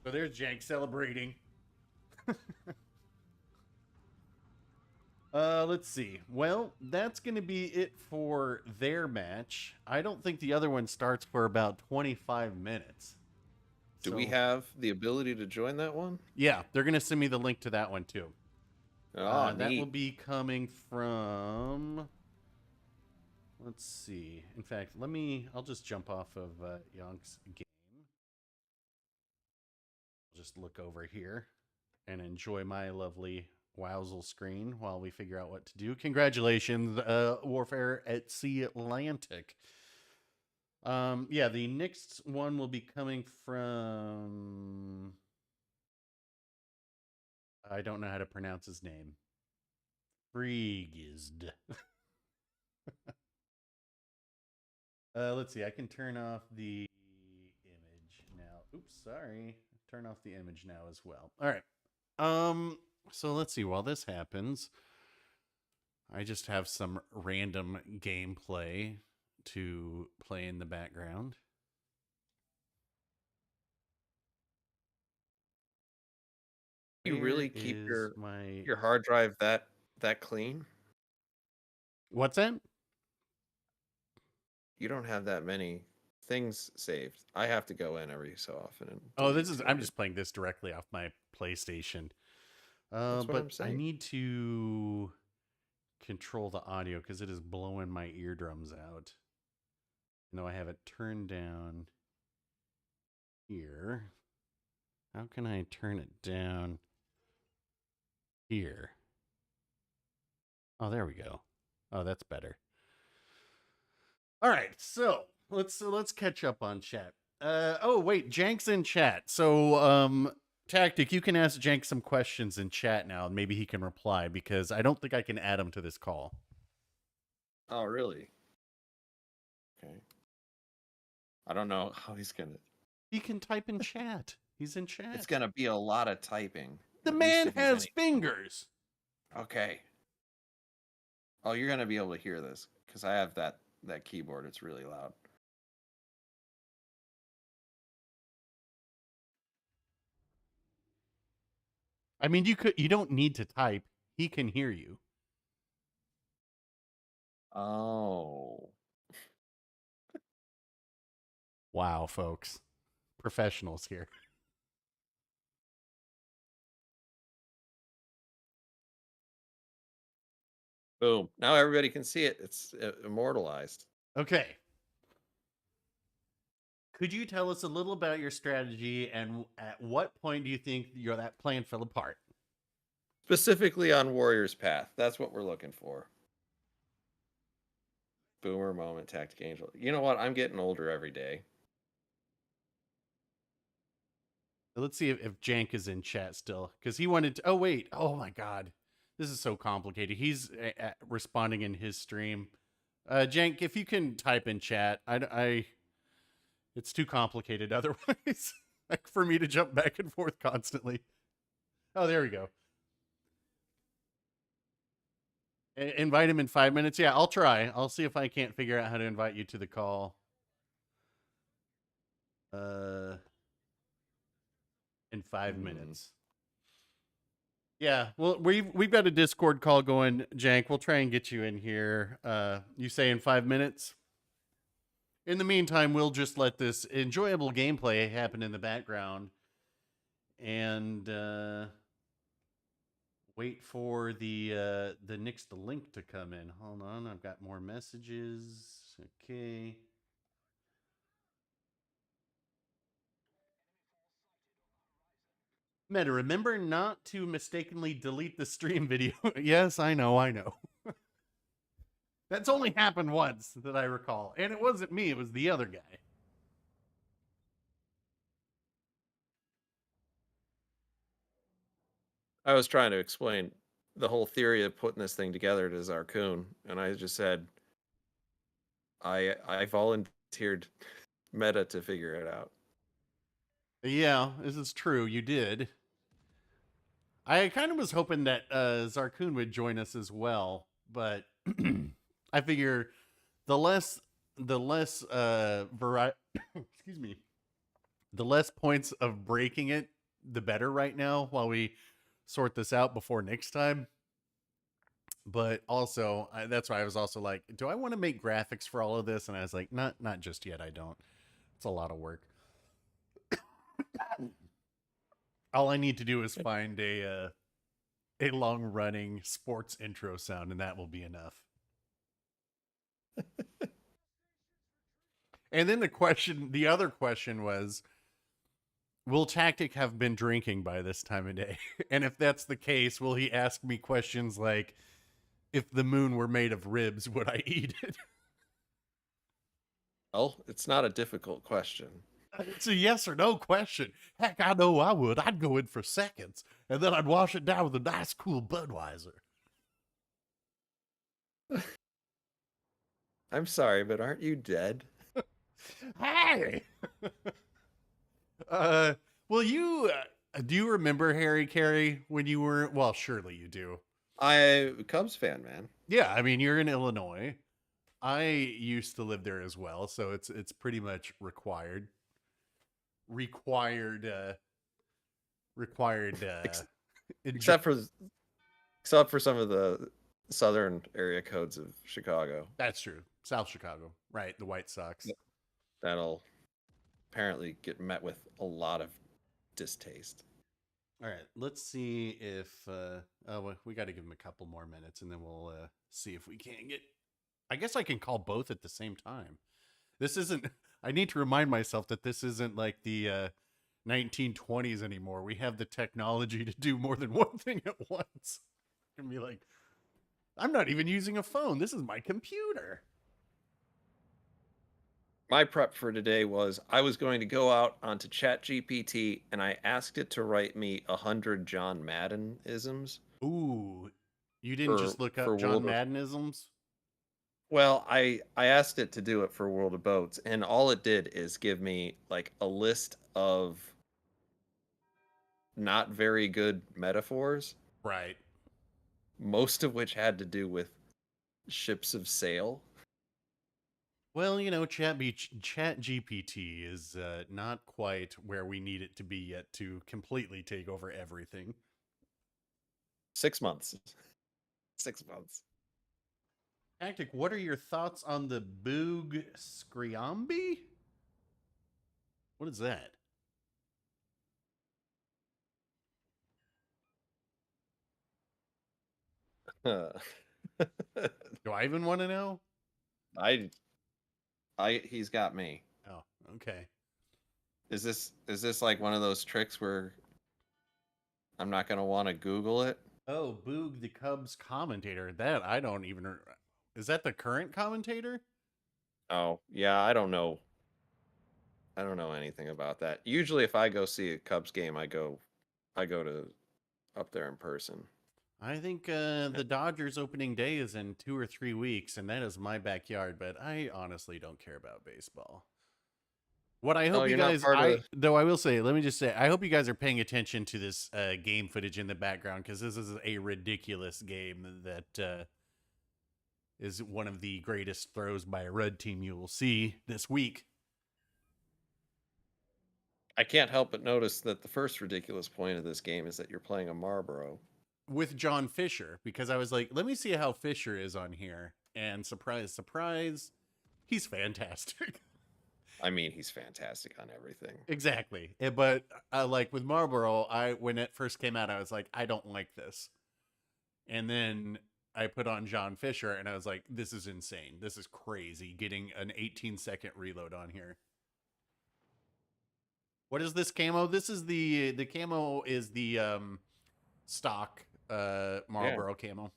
So there's Jank celebrating. Let's see. Well, that's going to be it for their match. I don't think the other one starts for about 25 minutes.
Do we have the ability to join that one?
Yeah, they're going to send me the link to that one too.
Oh,
that
neat.
will be coming from. Let's see. In fact, I'll just jump off of Yonk's game. I'll just look over here and enjoy my lovely Wowzel screen while we figure out what to do. Congratulations, Warfare at Sea Atlantic. Yeah, the next one will be coming from. I don't know how to pronounce his name. Freegizd. Let's see. I can turn off the image now. Oops, sorry. Turn off the image now as well. All right. So let's see. While this happens, I just have some random gameplay to play in the background.
You really keep your hard drive that clean?
What's that?
You don't have that many things saved. I have to go in every so often. And
I'm just playing this directly off my PlayStation.
That's what I'm
But I
saying.
need to control the audio because it is blowing my eardrums out. No, I have it turned down here. How can I turn it down here? Oh, there we go. Oh, that's better. All right, so let's catch up on chat. Oh wait, Jank's in chat. So Tactic, you can ask Jank some questions in chat now, and maybe he can reply because I don't think I can add him to this call.
Oh, really? Okay. I don't know how he's gonna.
He can type in chat. He's in chat.
It's gonna be a lot of typing.
The man has fingers.
Okay. Oh, you're gonna be able to hear this because I have that keyboard. It's really loud.
I mean, you don't need to type. He can hear you.
Oh.
Wow, folks. Professionals here.
Boom. Now everybody can see it. It's immortalized.
Okay. Could you tell us a little about your strategy and at what point do you think that plan fell apart?
Specifically on Warrior's Path. That's what we're looking for. Boomer moment, Tactic Angel. You know what? I'm getting older every day.
Let's see if Jank is in chat still because he wanted to. Oh, wait. Oh, my God. This is so complicated. He's responding in his stream. Jank, if you can type in chat, it's too complicated otherwise like for me to jump back and forth constantly. Oh, there we go. Invite him in 5 minutes. Yeah, I'll try. I'll see if I can't figure out how to invite you to the call. In 5 minutes. Yeah, well, we've got a Discord call going, Jank. We'll try and get you in here. You say in 5 minutes? In the meantime, we'll just let this enjoyable gameplay happen in the background and wait for the next link to come in. Hold on, I've got more messages. Okay. Meta, remember not to mistakenly delete the stream video. Yes, I know. That's only happened once that I recall. And it wasn't me, it was the other guy.
I was trying to explain the whole theory of putting this thing together to Zarkoon, and I just said I volunteered Meta to figure it out.
Yeah, this is true. You did. I kind of was hoping that Zarkoon would join us as well, but I figure the less excuse me, the less points of breaking it, the better right now while we sort this out before next time. But also, that's why I was also like, do I want to make graphics for all of this? And I was like, not just yet. I don't. It's a lot of work. All I need to do is find a long running sports intro sound, and that will be enough. And then the other question was, will Tactic have been drinking by this time of day? And if that's the case, will he ask me questions like, if the moon were made of ribs, would I eat it?
Well, it's not a difficult question.
It's a yes or no question. Heck, I know I would. I'd go in for seconds, and then I'd wash it down with a nice, cool Budweiser.
I'm sorry, but aren't you dead?
Hey! Well, you do you remember Harry Carey when you were? Well, surely you do.
I Cubs fan, man.
Yeah, I mean, you're in Illinois. I used to live there as well, so it's pretty much required. Required.
Except for some of the southern area codes of Chicago.
That's true. South Chicago, right? The White Sox.
That'll apparently get met with a lot of distaste.
All right, let's see if we got to give him a couple more minutes, and then we'll see if we can get. I guess I can call both at the same time. This isn't. I need to remind myself that this isn't like the 1920s anymore. We have the technology to do more than one thing at once. And be like, I'm not even using a phone. This is my computer.
My prep for today was I was going to go out onto ChatGPT and I asked it to write me 100 John Madden isms.
Ooh, you didn't just look up John Madden-isms?
Well, I asked it to do it for World of Boats, and all it did is give me like a list of not very good metaphors.
Right.
Most of which had to do with ships of sail.
Well, you know, Chat GPT is not quite where we need it to be yet to completely take over everything.
6 months. 6 months.
Tactic, what are your thoughts on the Boog Scriambi? What is that? Do I even want to know?
He's got me.
Oh, okay.
Is this like one of those tricks where I'm not gonna want to Google it?
Oh, Boog the Cubs commentator. That I don't even. Is that the current commentator?
Oh yeah, I don't know. I don't know anything about that. Usually, if I go see a Cubs game, I go to up there in person.
I think the Dodgers opening day is in 2 or 3 weeks, and that is my backyard. But I honestly don't care about baseball. What I hope you guys, though, I will say, let me just say, I hope you guys are paying attention to this game footage in the background, because this is a ridiculous game that is one of the greatest throws by a red team you will see this week.
I can't help but notice that the first ridiculous point of this game is that you're playing a Marlboro.
With John Fisher, because I was like, let me see how Fisher is on here. And surprise, surprise, he's fantastic.
I mean, he's fantastic on everything.
Exactly. But like with Marlboro, when it first came out, I was like, I don't like this. And then I put on John Fisher and I was like, this is insane. This is crazy getting an 18-second reload on here. What is this camo? This is the camo is the stock Marlboro camo.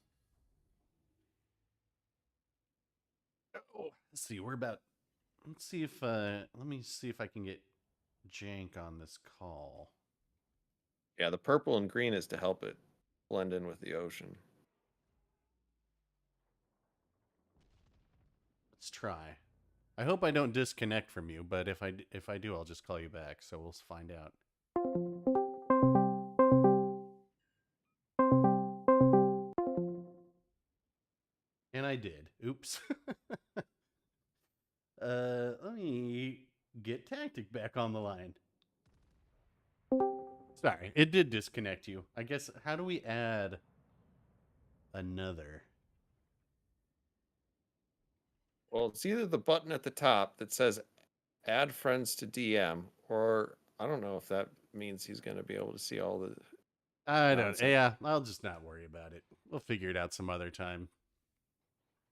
Let's see, let's see if, let me see if I can get Jank on this call.
Yeah, the purple and green is to help it blend in with the ocean.
Let's try. I hope I don't disconnect from you, but if I do, I'll just call you back. So we'll find out. And I did. Oops. Let me get Tactic back on the line. Sorry, it did disconnect you. I guess, how do we add another?
Well, it's either the button at the top that says add friends to DM, or I don't know if that means he's going to be able to see all the
I don't.
nonsense.
Yeah, I'll just not worry about it. We'll figure it out some other time.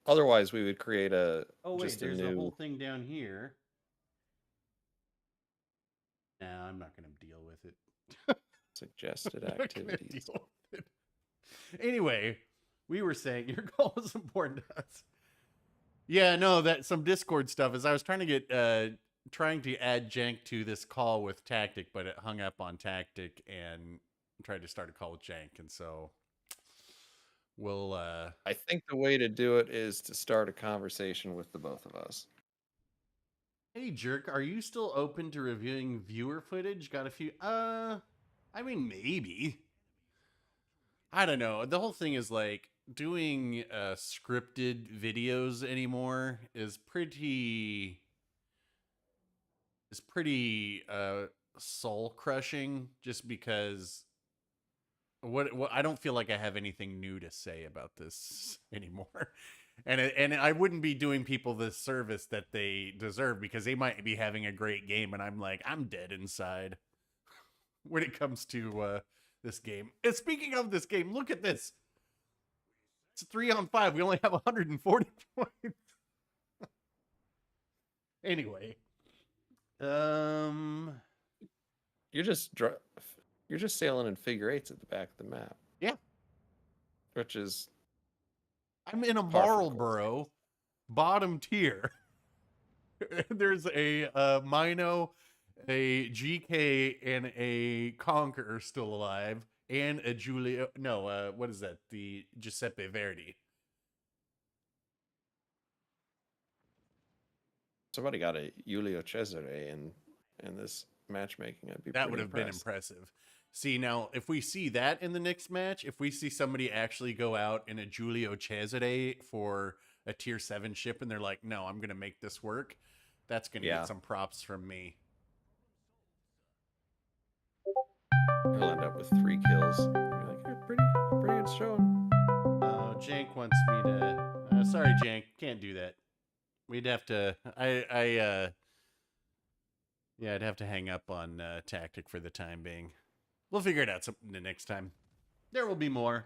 Otherwise, we would create
Oh wait,
just a
there's a whole
new
thing down here. Nah, I'm not gonna deal with it.
suggested
I'm not gonna
activities.
deal with it. Anyway, we were saying your call was important to us. Yeah, no, that some Discord stuff is I was trying to get trying to add Jank to this call with Tactic, but it hung up on Tactic and tried to start a call with Jank, and so we'll
I think the way to do it is to start a conversation with the both of us.
Hey Jerk, are you still open to reviewing viewer footage? Got a few I mean maybe. I don't know. The whole thing is like doing scripted videos anymore is pretty soul crushing just because what I don't feel like I have anything new to say about this anymore. And I wouldn't be doing people the service that they deserve because they might be having a great game and I'm like I'm dead inside when it comes to this game. And speaking of this game, look at this. It's 3-on-5. We only have 140 points. Anyway,
You're just sailing in figure eights at the back of the map.
Yeah,
which is
I'm in a
par for the course.
Marlboro bottom tier. There's a Mino, a GK, and a Conqueror still alive, and a Giulio. No, what is that? The Giuseppe Verdi.
Somebody got a Julio Cesare in this matchmaking. I'd be
That
pretty
would have been
impressed.
impressive. See, now, if we see that in the next match, if we see somebody actually go out in a Giulio Cesare for a tier 7 ship and they're like, no, I'm going to make this work, that's going to
Yeah.
get some props from me.
He'll end up with 3 kills. You're like, yeah, pretty good showing.
Oh, Jank wants me to... sorry, Jank, can't do that. We'd have to... Yeah, I'd have to hang up on Tactic for the time being. We'll figure it out the next time. There will be more.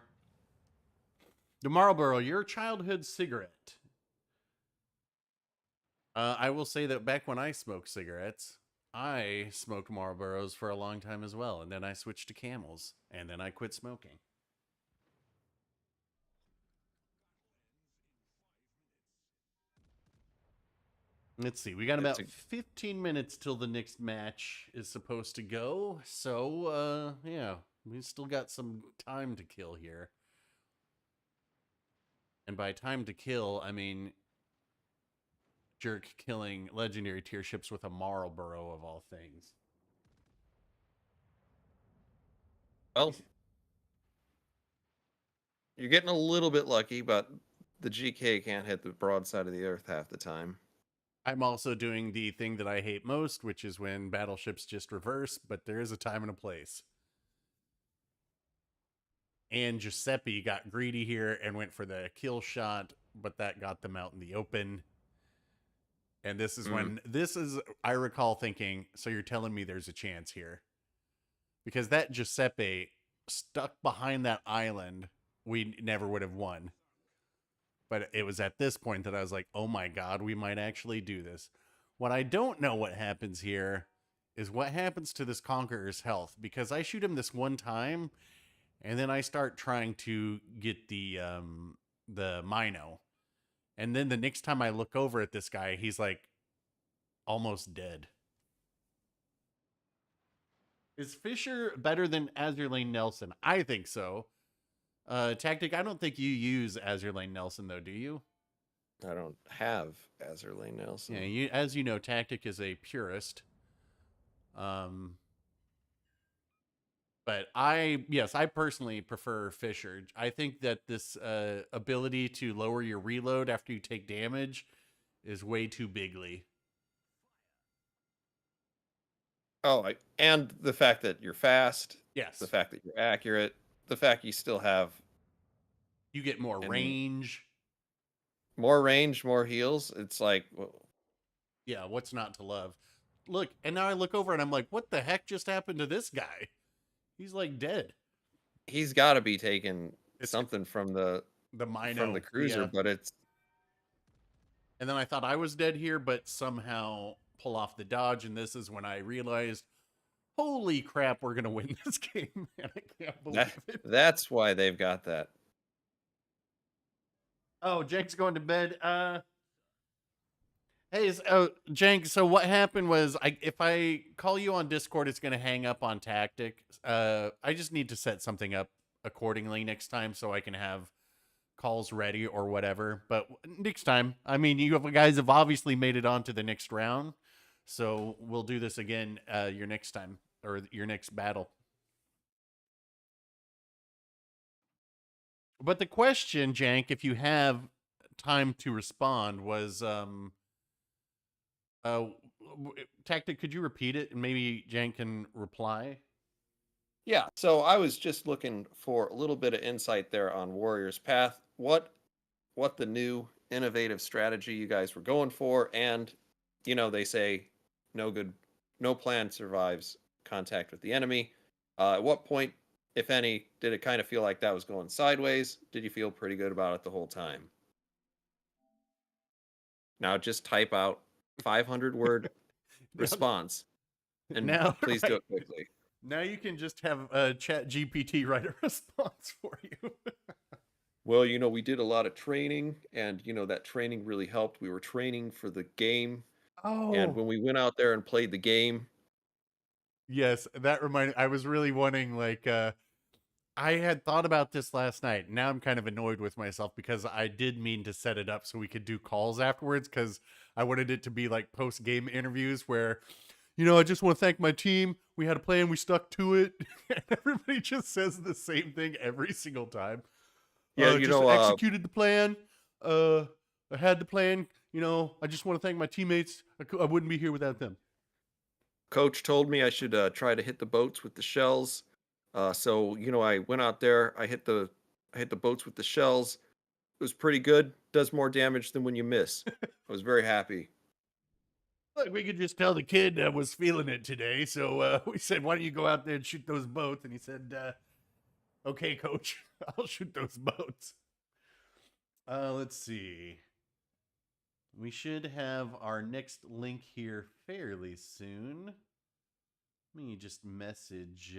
The Marlboro, your childhood cigarette. I will say that back when I smoked cigarettes, I smoked Marlboros for a long time as well, and then I switched to Camels, and then I quit smoking. Let's see, we got about 15 minutes till the next match is supposed to go, so, yeah, we still got some time to kill here. And by time to kill, I mean Jerk killing legendary tier ships with a Marlboro of all things.
Well, you're getting a little bit lucky, but the GK can't hit the broadside of the earth half the time.
I'm also doing the thing that I hate most, which is when battleships just reverse, but there is a time and a place. And Giuseppe got greedy here and went for the kill shot, but that got them out in the open. And this is when, I recall thinking, so you're telling me there's a chance here. Because that Giuseppe stuck behind that island, we never would have won. But it was at this point that I was like, oh my God, we might actually do this. What I don't know what happens here is what happens to this Conqueror's health. Because I shoot him this one time, and then I start trying to get the Mino. And then the next time I look over at this guy, he's like almost dead. Is Fisher better than Azure Lane Nelson? I think so. Tactic, I don't think you use Azure Lane Nelson though, do you?
I don't have Azure Lane Nelson.
Yeah, as you know, Tactic is a purist. But I personally prefer Fisher. I think that this ability to lower your reload after you take damage is way too bigly.
And the fact that you're fast,
Yes.
the fact that you're accurate, the fact you still have
You get more range.
More range, more heals. It's like, well,
yeah, what's not to love? Look, and now I look over and I'm like, what the heck just happened to this guy? He's like dead.
He's got to be taking something from the
Mino,
from the cruiser, but it's.
And then I thought I was dead here, but somehow pull off the dodge, and this is when I realized, holy crap, we're gonna win this game, and I can't believe it.
That's why they've got that.
Oh, Jake's going to bed. Hey, Jank, so what happened was if I call you on Discord, it's going to hang up on Tactic. I just need to set something up accordingly next time so I can have calls ready or whatever. But next time, I mean, you guys have obviously made it on to the next round. So we'll do this again your next time or your next battle. But the question, Jank, if you have time to respond, was... Tactic, could you repeat it and maybe Jan can reply?
Yeah, so I was just looking for a little bit of insight there on Warrior's Path. What the new innovative strategy you guys were going for, and they say no plan survives contact with the enemy. At what point, if any, did it kind of feel like that was going sideways? Did you feel pretty good about it the whole time? Now just type out 500-word response, and now, please do it quickly.
Now you can just have Chat GPT write a response for you.
Well, we did a lot of training, and that training really helped. We were training for the game.
Oh.
And when we went out there and played the game.
Yes, that reminded. I was really wanting, I had thought about this last night. Now I'm kind of annoyed with myself because I did mean to set it up so we could do calls afterwards because I wanted it to be like post-game interviews where, I just want to thank my team. We had a plan. We stuck to it. And everybody just says the same thing every single time.
Yeah,
executed the plan. I had the plan. I just want to thank my teammates. I wouldn't be here without them.
Coach told me I should try to hit the boats with the shells. So I went out there. I hit the boats with the shells. It was pretty good. Does more damage than when you miss. I was very happy.
Look, we could just tell the kid was feeling it today. So we said, why don't you go out there and shoot those boats? And he said, okay, coach, I'll shoot those boats. Let's see. We should have our next link here fairly soon. Let me just message...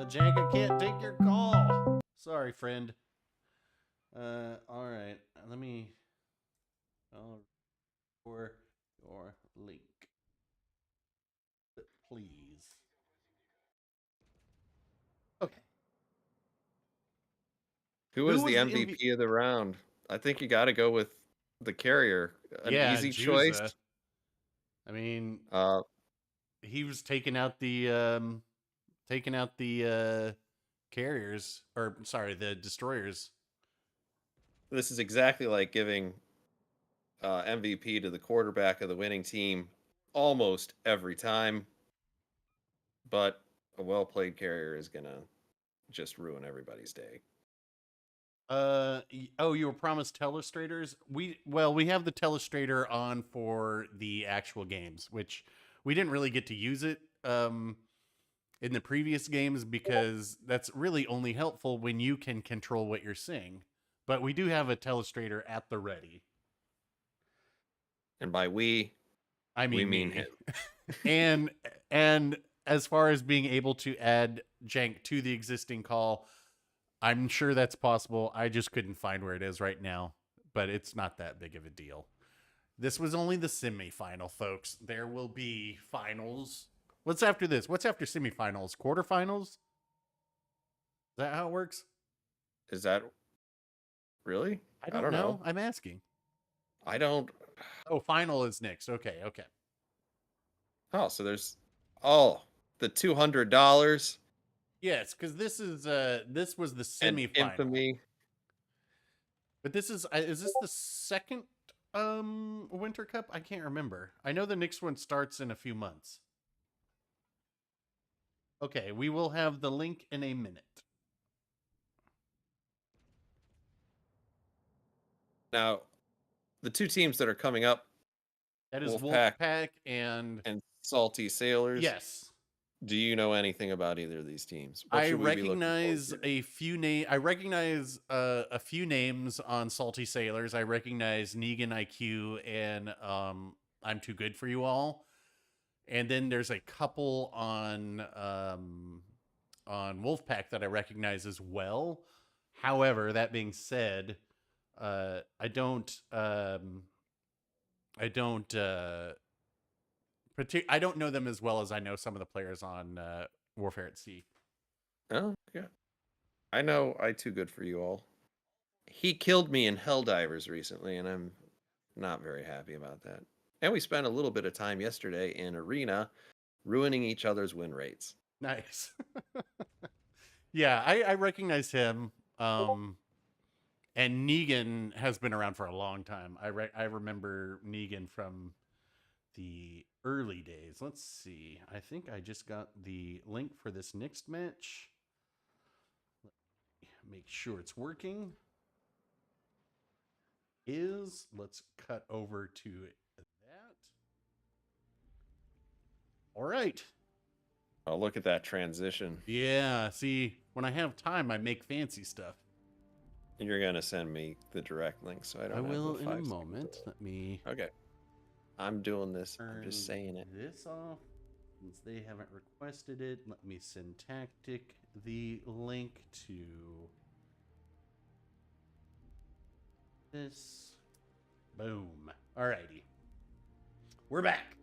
Jank, I can't take your call. Sorry, friend. All right. Let me... for your link. Please. Okay.
Who was the MVP of the round? I think you got to go with the carrier. An easy choice.
I mean, he was taking out the carriers, or sorry, the destroyers.
This is exactly like giving MVP to the quarterback of the winning team almost every time. But a well-played carrier is going to just ruin everybody's day.
You were promised telestrators. We have the telestrator on for the actual games, which we didn't really get to use it in the previous games because that's really only helpful when you can control what you're seeing. But we do have a telestrator at the ready.
And by we mean him.
and as far as being able to add jank to the existing call, I'm sure that's possible. I just couldn't find where it is right now, but it's not that big of a deal. This was only the semifinal, folks. There will be finals. What's after this? What's after semifinals? Quarterfinals? Is that how it works?
Is that really?
I don't know. I'm asking.
I don't.
Oh, final is next. Okay.
Oh, so there's the $200
Yes, because this was the
and
semifinal.
infamy.
But this is this the second Winter Cup? I can't remember. I know the next one starts in a few months. Okay, we will have the link in a minute.
Now, the two teams that are coming up,
That is
Wolfpack
Wolfpack and
Salty Sailors.
yes.
Do you know anything about either of these teams?
I recognize a few I recognize a few names on Salty Sailors. I recognize Negan IQ and I'm Too Good for You All. And then there's a couple on Wolfpack that I recognize as well. However, that being said, I don't know them as well as I know some of the players on Warfare at Sea.
Oh, yeah. I know I Too Good for You All. He killed me in Helldivers recently, and I'm not very happy about that. And we spent a little bit of time yesterday in Arena ruining each other's win rates.
Nice. Yeah, I recognize him. And Negan has been around for a long time. I remember Negan from the early days. Let's see. I think I just got the link for this next match. Let me make sure it's working. Let's cut over to that. All right.
Oh, look at that transition.
Yeah, see, when I have time, I make fancy stuff.
And you're gonna send me the direct link, so I don't.
I will
have
in a moment. Let me.
Okay. I'm doing this. I'm just saying it.
This off, since they haven't requested it. Let me syntactic the link to this. Boom. Alrighty. We're back.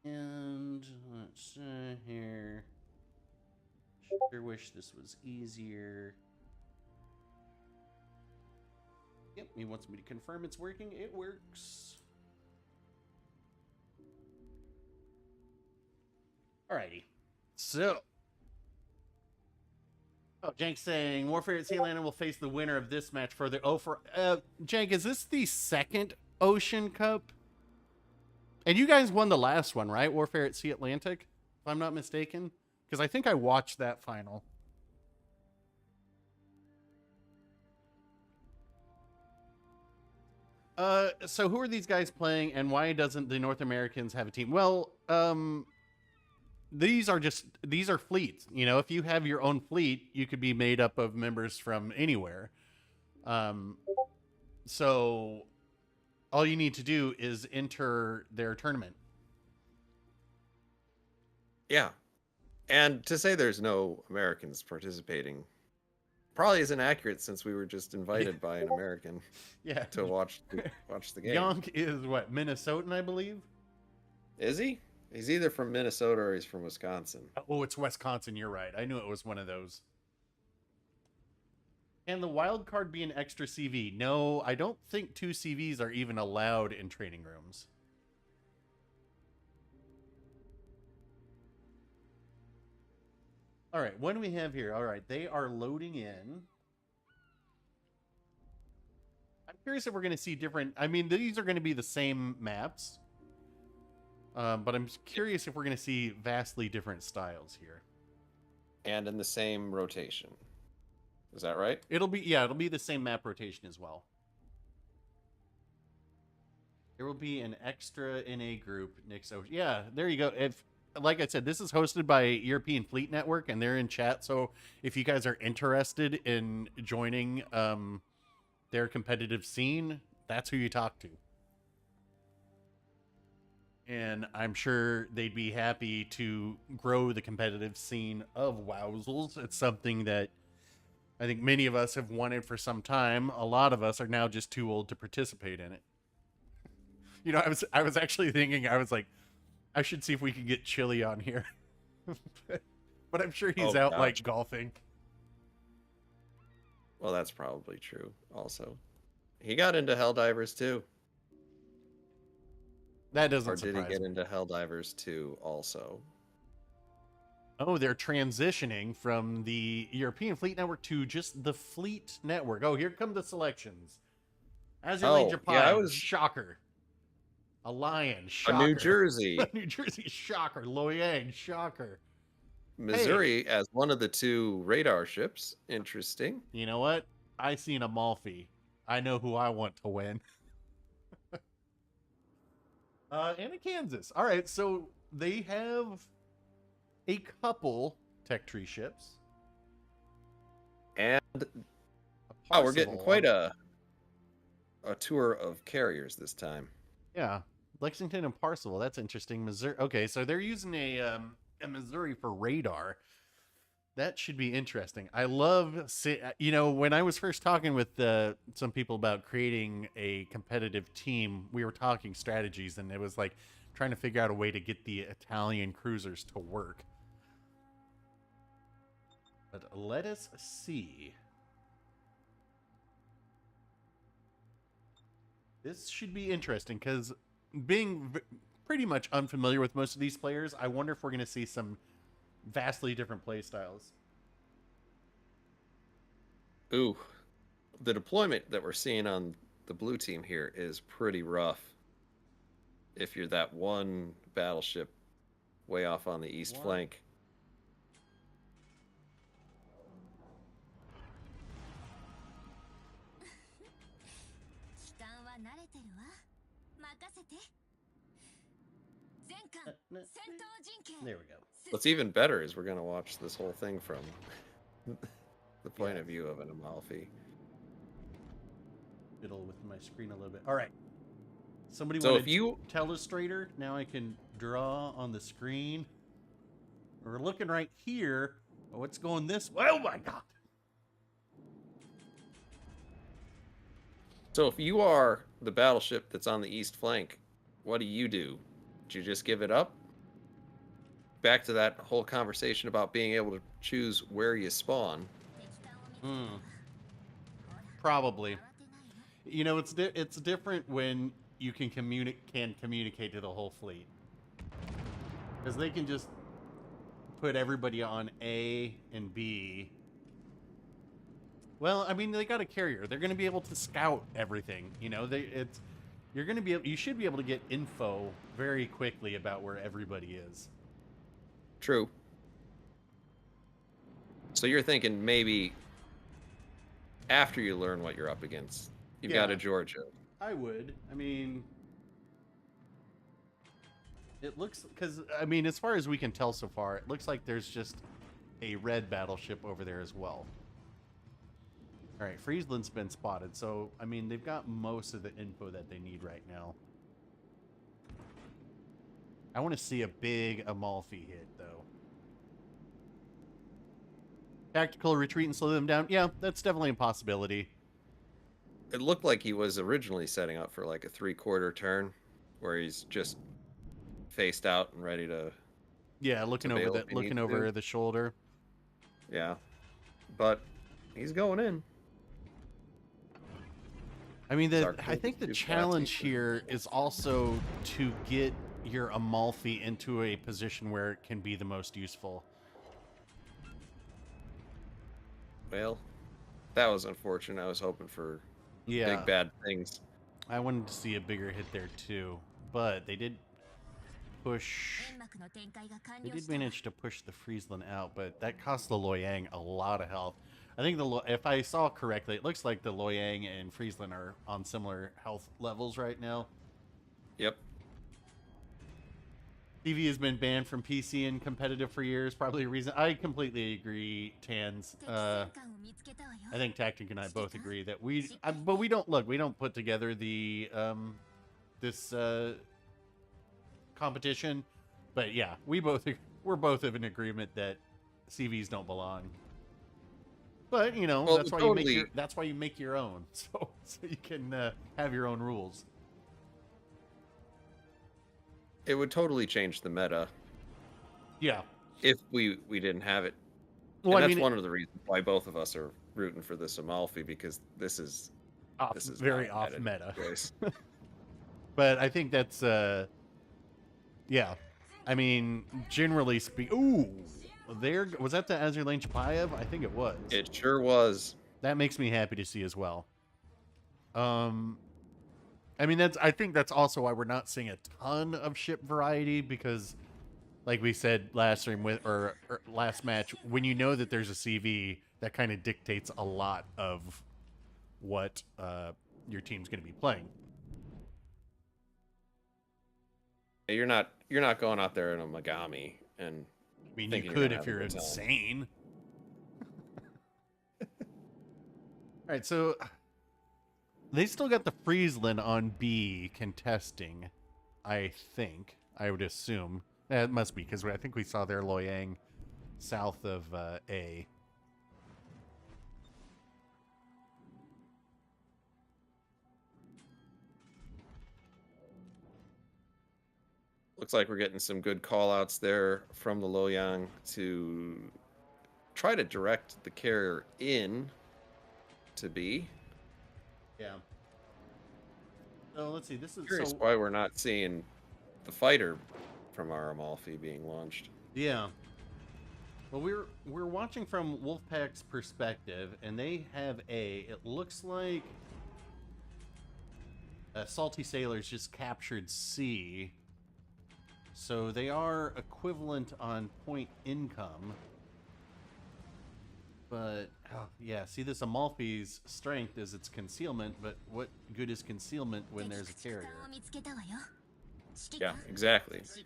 And let's here. Sure wish this was easier. Yep, he wants me to confirm it's working. It works. Alrighty. So. Oh, Jank saying Warfare at Sea Land will face the winner of this match further. Oh, for Jank, is this the second Ocean Cup? And you guys won the last one, right? Warfare at Sea Atlantic, if I'm not mistaken. Because I think I watched that final. So who are these guys playing, and why doesn't the North Americans have a team? Well, these are fleets. You know, if you have your own fleet, you could be made up of members from anywhere. So all you need to do is enter their tournament.
Yeah. And to say there's no Americans participating probably isn't accurate, since we were just invited by an American to watch the game.
Yonk is what, Minnesotan, I believe?
Is he? He's either from Minnesota or he's from Wisconsin.
Oh, it's Wisconsin. You're right. I knew it was one of those. Can the wild card be an extra CV? No, I don't think 2 CVs are even allowed in training rooms. All right, what do we have here? All right, they are loading in. I'm curious if we're going to see different... I mean, these are going to be the same maps. But I'm curious if we're going to see vastly different styles here.
And in the same rotation. Is that right?
It'll be the same map rotation as well. There will be an extra NA group next. Yeah, there you go. Like I said, this is hosted by European Fleet Network, and they're in chat. So if you guys are interested in joining their competitive scene, that's who you talk to. and I'm sure they'd be happy to grow the competitive scene of Wowzels. It's something that I think many of us have wanted for some time. A lot of us are now just too old to participate in it. You know, I was actually thinking, I was like, I should see if we can get Chili on here. But I'm sure he's
Oh,
out
gosh.
like golfing.
Well, that's probably true also. He got into Helldivers too.
That doesn't
Or did he
surprise
get
me.
into Helldivers 2 also?
Oh, they're transitioning from the European Fleet Network to just the Fleet Network. Oh, here come the selections. Azerbaijan,
Oh, yeah, I
Japan,
was
shocker. A lion,
a New
shocker.
Jersey.
New Jersey, shocker. Loyang, shocker.
Missouri as one of the 2 radar ships. Interesting.
You know what? I seen Amalfi. I know who I want to win. And in Kansas. All right, so they have a couple tech tree ships.
And
A
we're getting
Parseval.
quite a tour of carriers this time.
Yeah, Lexington and Parseval. That's interesting. Missouri. Okay, so they're using a Missouri for radar. That should be interesting. I love, you know, when I was first talking with some people about creating a competitive team, we were talking strategies, and it was like trying to figure out a way to get the Italian cruisers to work. But let us see. This should be interesting because being pretty much unfamiliar with most of these players, I wonder if we're going to see some vastly different play styles.
Ooh, the deployment that we're seeing on the blue team here is pretty rough. If you're that one battleship way off on the east flank.
There we go.
What's even better is we're going to watch this whole thing from the point of view of an Amalfi.
Fiddle with my screen a little bit. All right. Somebody
So
want
if you
Telestrator? Now I can draw on the screen. We're looking right here. Oh, it's going this way. Oh my god.
So if you are the battleship that's on the east flank, what do you do? Do you just give it up? Back to that whole conversation about being able to choose where you spawn.
Probably. You know, it's different when you can communicate to the whole fleet, because they can just put everybody on A and B. Well, I mean, they got a carrier. They're going to be able to scout everything. You know, you should be able to get info very quickly about where everybody is.
True. So you're thinking maybe after you learn what you're up against, you've got a Georgia.
I would. I mean, it looks, because, I mean, as far as we can tell so far, it looks like there's just a red battleship over there as well. All right, Friesland's been spotted, so, I mean, they've got most of the info that they need right now. I want to see a big Amalfi hit, though. Tactical retreat and slow them down? Yeah, that's definitely a possibility.
It looked like he was originally setting up for like a 3/4 turn, where he's just faced out and ready to.
Yeah, looking over the shoulder.
Yeah, but he's going in.
I mean, I think the challenge here is also to get your Amalfi into a position where it can be the most useful.
Well, that was unfortunate. I was hoping for big bad things.
I wanted to see a bigger hit there too, but they did push. They did manage to push the Friesland out, but that cost the Loyang a lot of health. I think if I saw correctly, it looks like the Loyang and Friesland are on similar health levels right now.
Yep.
TV has been banned from PC and competitive for years. Probably a reason. I completely agree, Tans. I think Tactic and I both agree that but we don't put together the competition. But yeah, we're both of an agreement that CVs don't belong. But you know,
Well,
that's why you make your own, so you can have your own rules.
It would totally change the meta
Yeah.
if we didn't have it.
Well,
And
I
that's
mean,
one of the reasons why both of us are rooting for this Amalfi, because this is
very
not
off meta.
choice.
But I think that's yeah. I mean, generally speaking, there was that the Azerlane Chapayev? I think it was.
It sure was.
That makes me happy to see as well. I mean, I think that's also why we're not seeing a ton of ship variety, because like we said last stream or last match, when you know that there's a CV, that kind of dictates a lot of what your team's going to be playing.
You're not going out there in a Megami and
I mean, you could if you're insane. All right, so they still got the Friesland on B contesting, I think. I would assume. It must be, because I think we saw their Loyang south of A.
Looks like we're getting some good call-outs there from the Loyang to try to direct the carrier in to B.
Yeah. So let's see. This is
Curious why we're not seeing the fighter from our Amalfi being launched.
Yeah. Well, we're watching from Wolfpack's perspective, and they have A. It looks like Salty Sailors just captured C. So they are equivalent on point income. But, yeah, see, this Amalfi's strength is its concealment, but what good is concealment when there's a carrier?
Yeah, exactly.
It's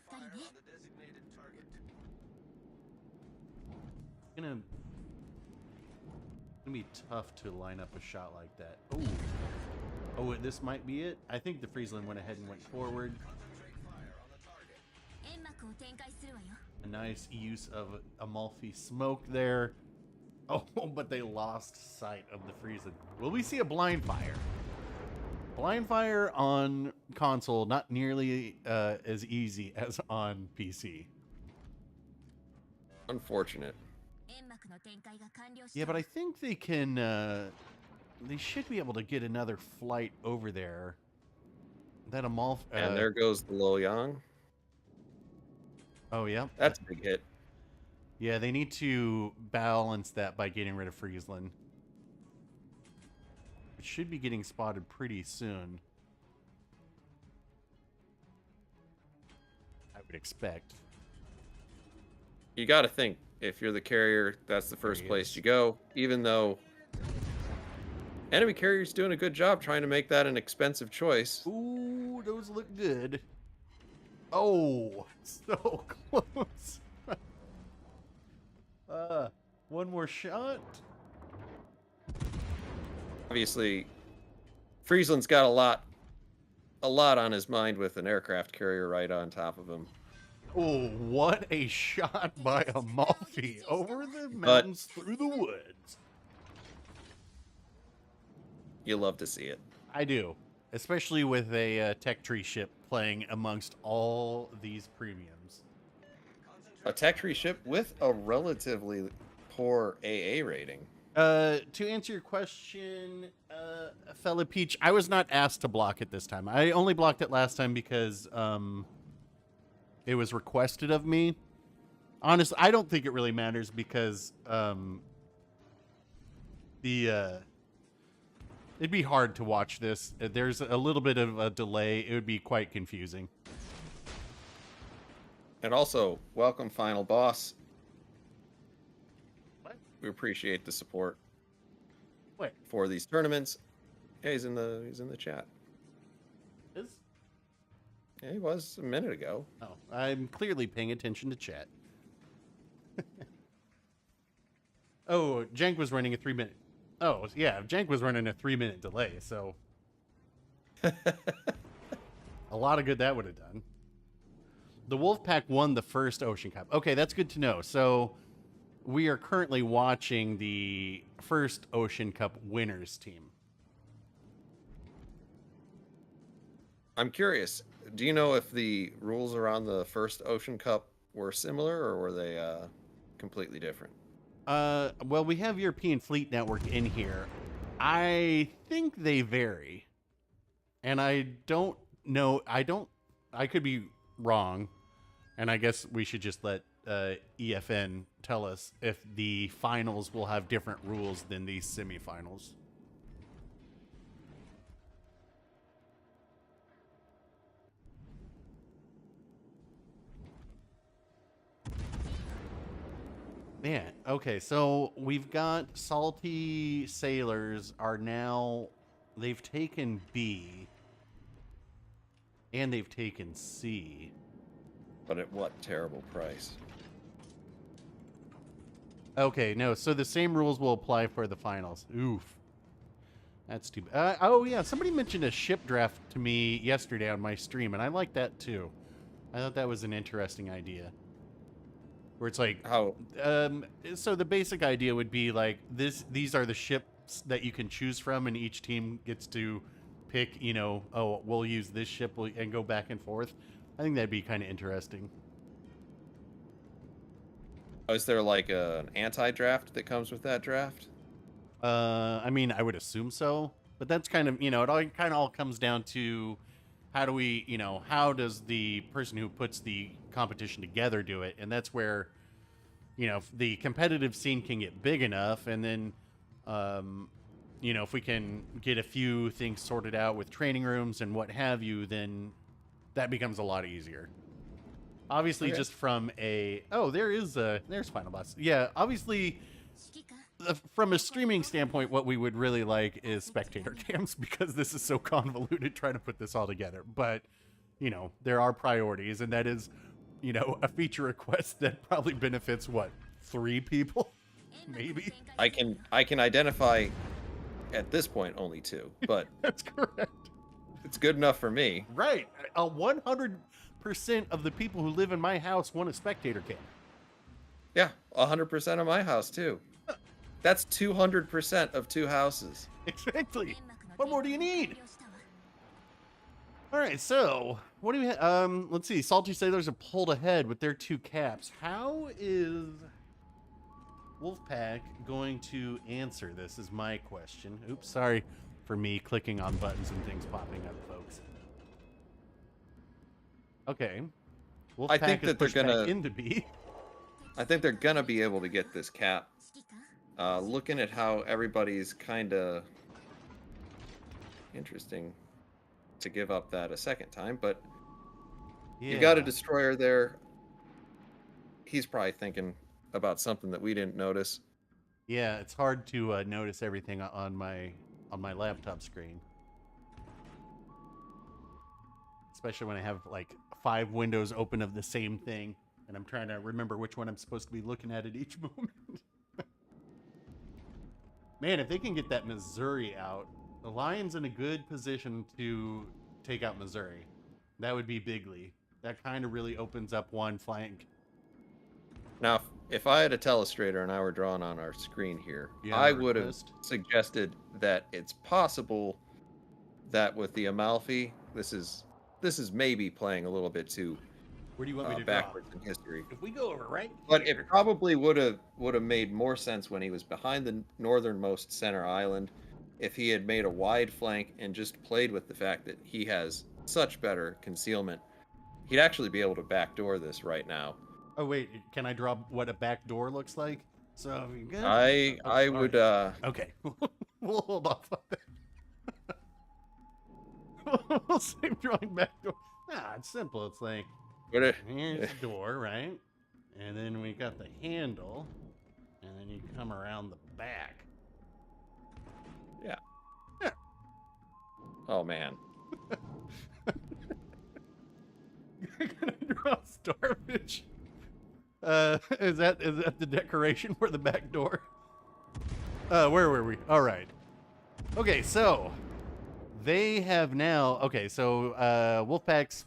gonna be tough to line up a shot like that. Oh, this might be it. I think the Friesland went ahead and went forward. A nice use of Amalfi smoke there. Oh, but they lost sight of the Friesland. Will we see a blind fire? Blind fire on console, not nearly as easy as on PC.
Unfortunate.
Yeah, but I think they can, they should be able to get another flight over there. That Amalfi...
and there goes the Loyang.
Oh, yeah?
That's a big hit.
Yeah, they need to balance that by getting rid of Friesland. It should be getting spotted pretty soon. I would expect.
You got to think, if you're the carrier, that's the first place you go, even though enemy carrier's doing a good job trying to make that an expensive choice.
Ooh, those look good. Oh, so close. One more shot.
Obviously, Friesland's got a lot on his mind with an aircraft carrier right on top of him.
Oh, what a shot by Amalfi over the mountains through the woods.
You love to see it.
I do, especially with a tech tree ship playing amongst all these premiums.
A tech tree ship with a relatively poor AA rating.
To answer your question, Fella Peach, I was not asked to block it this time. I only blocked it last time because it was requested of me. Honestly, I don't think it really matters because it'd be hard to watch this. There's a little bit of a delay. It would be quite confusing.
And also, welcome, Final Boss.
What?
We appreciate the support.
Wait.
For these tournaments. Yeah, he's in the chat.
Is?
Yeah, he was a minute ago.
Oh, I'm clearly paying attention to chat. Oh, Jank was running a 3-minute. Oh, yeah, Jank was running a 3-minute delay, so a lot of good that would have done. The Wolfpack won the first Ocean Cup. Okay, that's good to know. So we are currently watching the first Ocean Cup winners team.
I'm curious. Do you know if the rules around the first Ocean Cup were similar or were they completely different?
Well, we have European Fleet Network in here. I think they vary. And I don't know. I could be wrong. And I guess we should just let EFN tell us if the finals will have different rules than these semifinals. Man, okay, so we've got Salty Sailors are now, they've taken B, and they've taken C.
But at what terrible price?
Okay, no, so the same rules will apply for the finals. Oof. That's too bad. Oh, yeah, somebody mentioned a ship draft to me yesterday on my stream, and I like that too. I thought that was an interesting idea. Where it's like,
How?
So the basic idea would be like these are the ships that you can choose from, and each team gets to pick, you know, oh, we'll use this ship and go back and forth. I think that'd be kind of interesting.
Is there like an anti-draft that comes with that draft?
I mean, I would assume so, but that's kind of, you know, it kind of all comes down to how do we, you know, how does the person who puts the competition together do it? And that's where, you know, if the competitive scene can get big enough, and then, you know, if we can get a few things sorted out with training rooms and what have you, then that becomes a lot easier. Obviously,
Okay.
just from there's Final Boss. Yeah, obviously, from a streaming standpoint, what we would really like is spectator cams, because this is so convoluted trying to put this all together. But, you know, there are priorities, and that is, you know, a feature request that probably benefits, what, 3 people? Maybe?
I can identify at this point only 2, but
That's correct.
it's good enough for me.
Right. 100% of the people who live in my house want a spectator cam.
Yeah, 100% of my house too. That's 200% of 2 houses.
Exactly. What more do you need? All right, so what do we have? Let's see. Salty Sailors are pulled ahead with their 2 caps. How is Wolfpack going to answer this is my question. Oops, sorry for me clicking on buttons and things popping up, folks. Okay. Wolfpack
I think that they're gonna
into B.
I think they're gonna be able to get this cap. Looking at how everybody's kind of interesting to give up that a second time, but
Yeah.
you got a destroyer there. He's probably thinking about something that we didn't notice.
Yeah, it's hard to notice everything on my laptop screen, especially when I have like 5 windows open of the same thing, and I'm trying to remember which one I'm supposed to be looking at each moment. Man, if they can get that Missouri out, the Lions in a good position to take out Missouri. That would be bigly. That kind of really opens up one flank.
Now, if I had a telestrator and I were drawn on our screen here,
Yeah,
I would have
request.
suggested that it's possible that with the Amalfi, this is maybe playing a little bit too
Where do you want me to
backwards in history.
draw? If we go over right
But
here.
it probably would have made more sense when he was behind the northernmost center island, if he had made a wide flank and just played with the fact that he has such better concealment. He'd actually be able to backdoor this right now.
Oh wait, can I draw what a back door looks like? So you good?
I would
Okay, we'll hold off on that. We'll save drawing back door. Nah, it's simple. It's like
would it,
here's the door, right? And then we got the handle, and then you come around the back.
yeah.
Yeah.
Oh man.
Can I draw starfish? Is that the decoration for the back door? Where were we? All right. Okay, so they have now. Okay, so Wolfpack's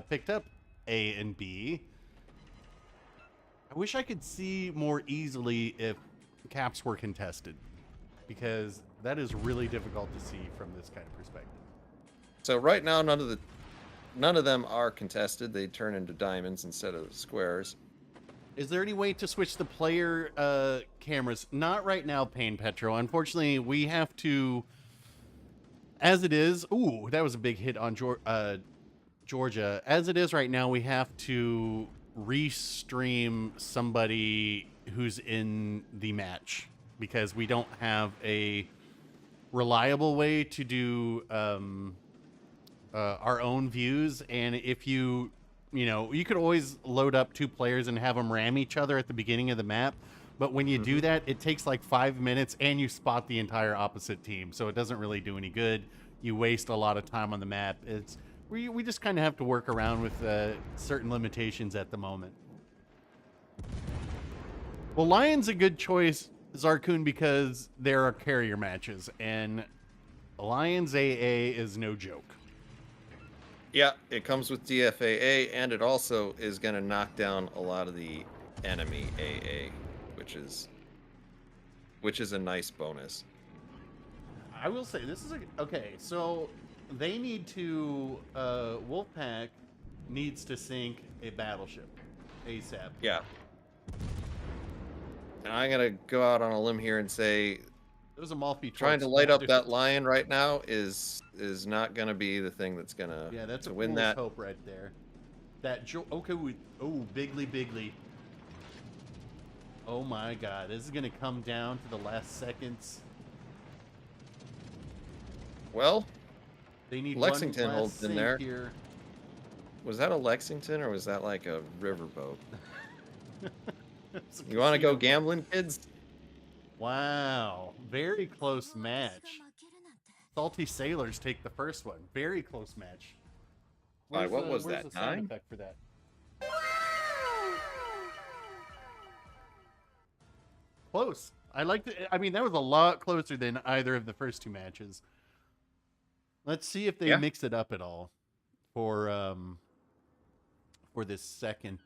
picked up A and B. I wish I could see more easily if caps were contested, because that is really difficult to see from this kind of perspective.
So right now, none of them are contested. They turn into diamonds instead of squares.
Is there any way to switch the player cameras? Not right now, Pain Petro. Unfortunately, we have to, as it is. Ooh, that was a big hit on Georgia. As it is right now, we have to restream somebody who's in the match because we don't have a reliable way to do our own views. And if you could always load up 2 players and have them ram each other at the beginning of the map. But when you do that, it takes like 5 minutes and you spot the entire opposite team. So it doesn't really do any good. You waste a lot of time on the map. We just kind of have to work around with certain limitations at the moment. Well, Lion's a good choice, Zarkun, because there are carrier matches. And Lion's AA is no joke.
Yeah, it comes with DFAA, and it also is going to knock down a lot of the enemy AA, which is a nice bonus.
I will say this is okay. So they need to Wolfpack needs to sink a battleship ASAP.
Yeah. And I'm going to go out on a limb here and say
Those Amalfi
trying to light up that lion right now is not going to be the thing that's going to
that's a
win
fool's
that.
hope right there. Bigly. Oh my God, this is going to come down to the last seconds.
Well,
they need
Lexington
one
holds in there.
Here.
Was that a Lexington or was that like a riverboat? You want to go gambling, kids?
Wow, very close match. Salty Sailors take the first one. Very close match.
What was that?
The sound
9?
effect for that? Close. I liked it. I mean, that was a lot closer than either of the first 2 matches. Let's see if they mix it up at all for this second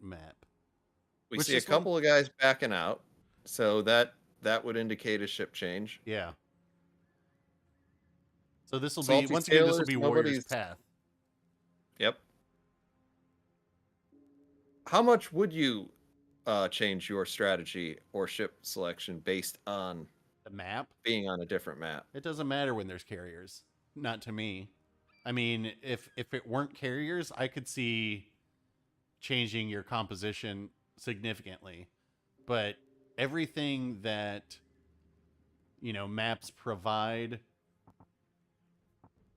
map.
We see a couple of guys backing out, so that would indicate a ship change.
Yeah. So this will be once again. This will be Warrior's Path.
Yep. How much would you change your strategy or ship selection based on
the map
being on a different map?
It doesn't matter when there's carriers. Not to me. I mean, if it weren't carriers, I could see changing your composition significantly. But everything that maps provide,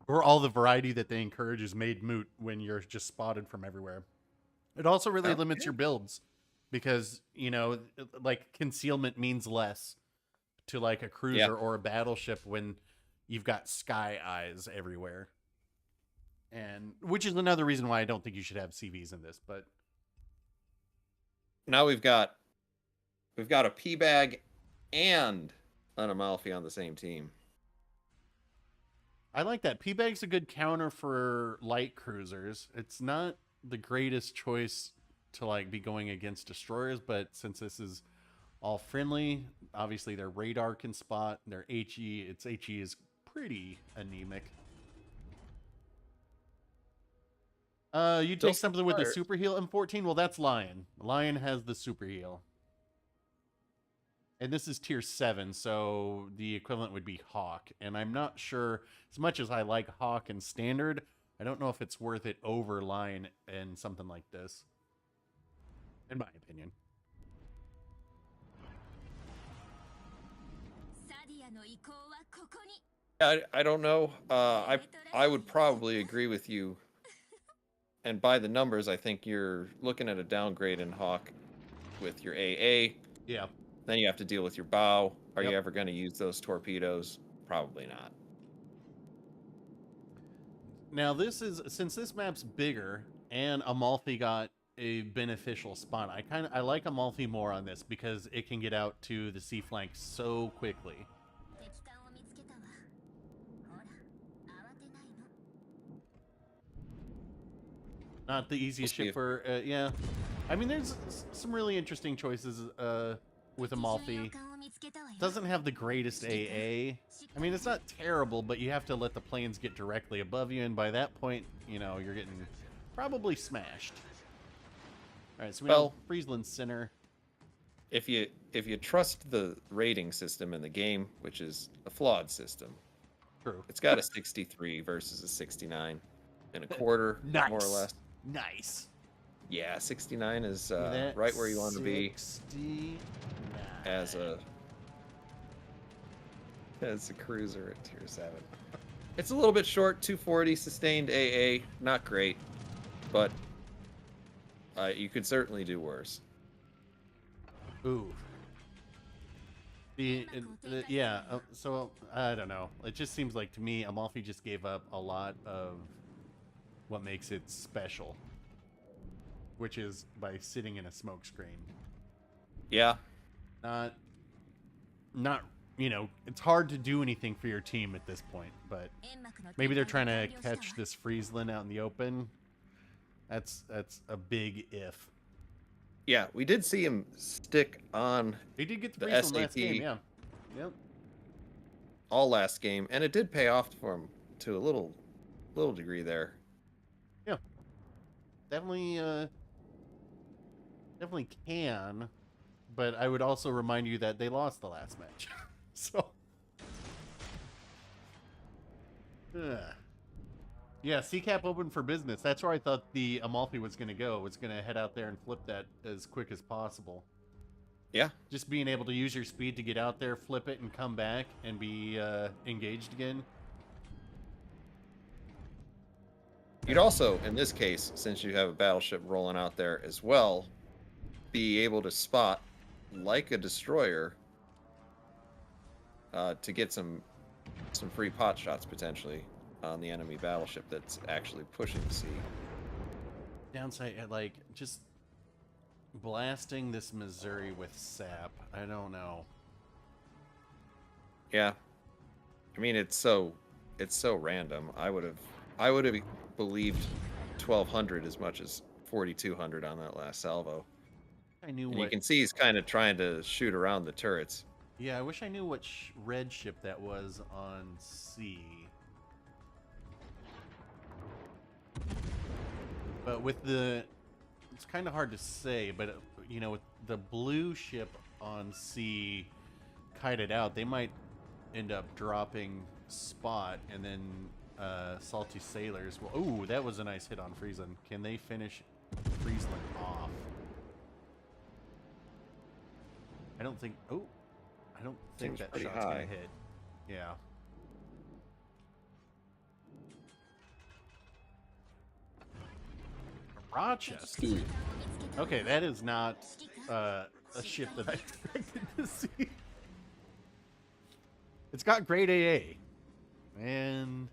or all the variety that they encourage, is made moot when you're just spotted from everywhere. It also really limits your builds because, like concealment means less to like a cruiser or a battleship when you've got sky eyes everywhere. And which is another reason why I don't think you should have CVs in this, but
now we've got a P-Bag and an Amalfi on the same team.
I like that. P-Bag's a good counter for light cruisers. It's not the greatest choice to like be going against destroyers, but since this is all friendly, obviously their radar can spot, their HE, its HE is pretty anemic. You take something with the super heal M14? Well, that's Lion. Lion has the super heal. And this is tier 7, so the equivalent would be Hawk. And I'm not sure, as much as I like Hawk and Standard, I don't know if it's worth it over Lion and something like this. In my opinion.
I don't know. I would probably agree with you. And by the numbers, I think you're looking at a downgrade in Hawk with your AA.
Yeah.
Then you have to deal with your bow. Are you ever going to use those torpedoes? Probably not.
Now since this map's bigger and Amalfi got a beneficial spawn, I like Amalfi more on this because it can get out to the sea flank so quickly. Not the easiest
see
ship
if-
for, yeah. I mean, there's some really interesting choices with Amalfi. Doesn't have the greatest AA. I mean, it's not terrible, but you have to let the planes get directly above you, and by that point, you know, you're getting probably smashed. All right, so we
Well-
have Friesland Center.
If you trust the rating system in the game, which is a flawed system,
True.
it's got a 63 versus a 69 and a quarter,
Nice.
more or less.
Nice.
Yeah, 69 is
Give me that.
right where you want to be
69.
as a cruiser at tier 7. It's a little bit short, 240 sustained AA, not great, but you could certainly do worse.
Ooh. Yeah, so I don't know. It just seems like to me Amalfi just gave up a lot of what makes it special, which is by sitting in a smoke screen.
Yeah,
Not, you know, it's hard to do anything for your team at this point, but maybe they're trying to catch this Friesland out in the open. That's a big if.
yeah, we did see him stick on
They did get the
The
Friesland last
SAT.
game, yeah. Yep.
all last game, and it did pay off for him to a little degree there.
Yeah. Definitely can, but I would also remind you that they lost the last match. So yeah, CCAP open for business. That's where I thought the Amalfi was going to go. Was going to head out there and flip that as quick as possible.
Yeah,
Just being able to use your speed to get out there, flip it, and come back and be engaged again.
you'd also, in this case, since you have a battleship rolling out there as well, be able to spot, like a destroyer, to get some free pot shots potentially on the enemy battleship that's actually pushing the sea.
Downside, like, just blasting this Missouri with sap. I don't know.
Yeah, I mean it's so random. I would have believed 1200 as much as 4200 on that last salvo.
I knew
And
what.
you can see he's kind of trying to shoot around the turrets.
Yeah, I wish I knew what red ship that was on C. But with the, it's kind of hard to say. But you know, with the blue ship on C kited out, they might end up dropping Spot, and then Salty Sailors. Well, ooh, that was a nice hit on Friesland. Can they finish Friesland off? I don't think. Oh, I don't think
Seems
that
pretty
shot's gonna
high.
hit. Yeah. Rochester. Okay, that is not a ship that I expected to see. It's got great AA, and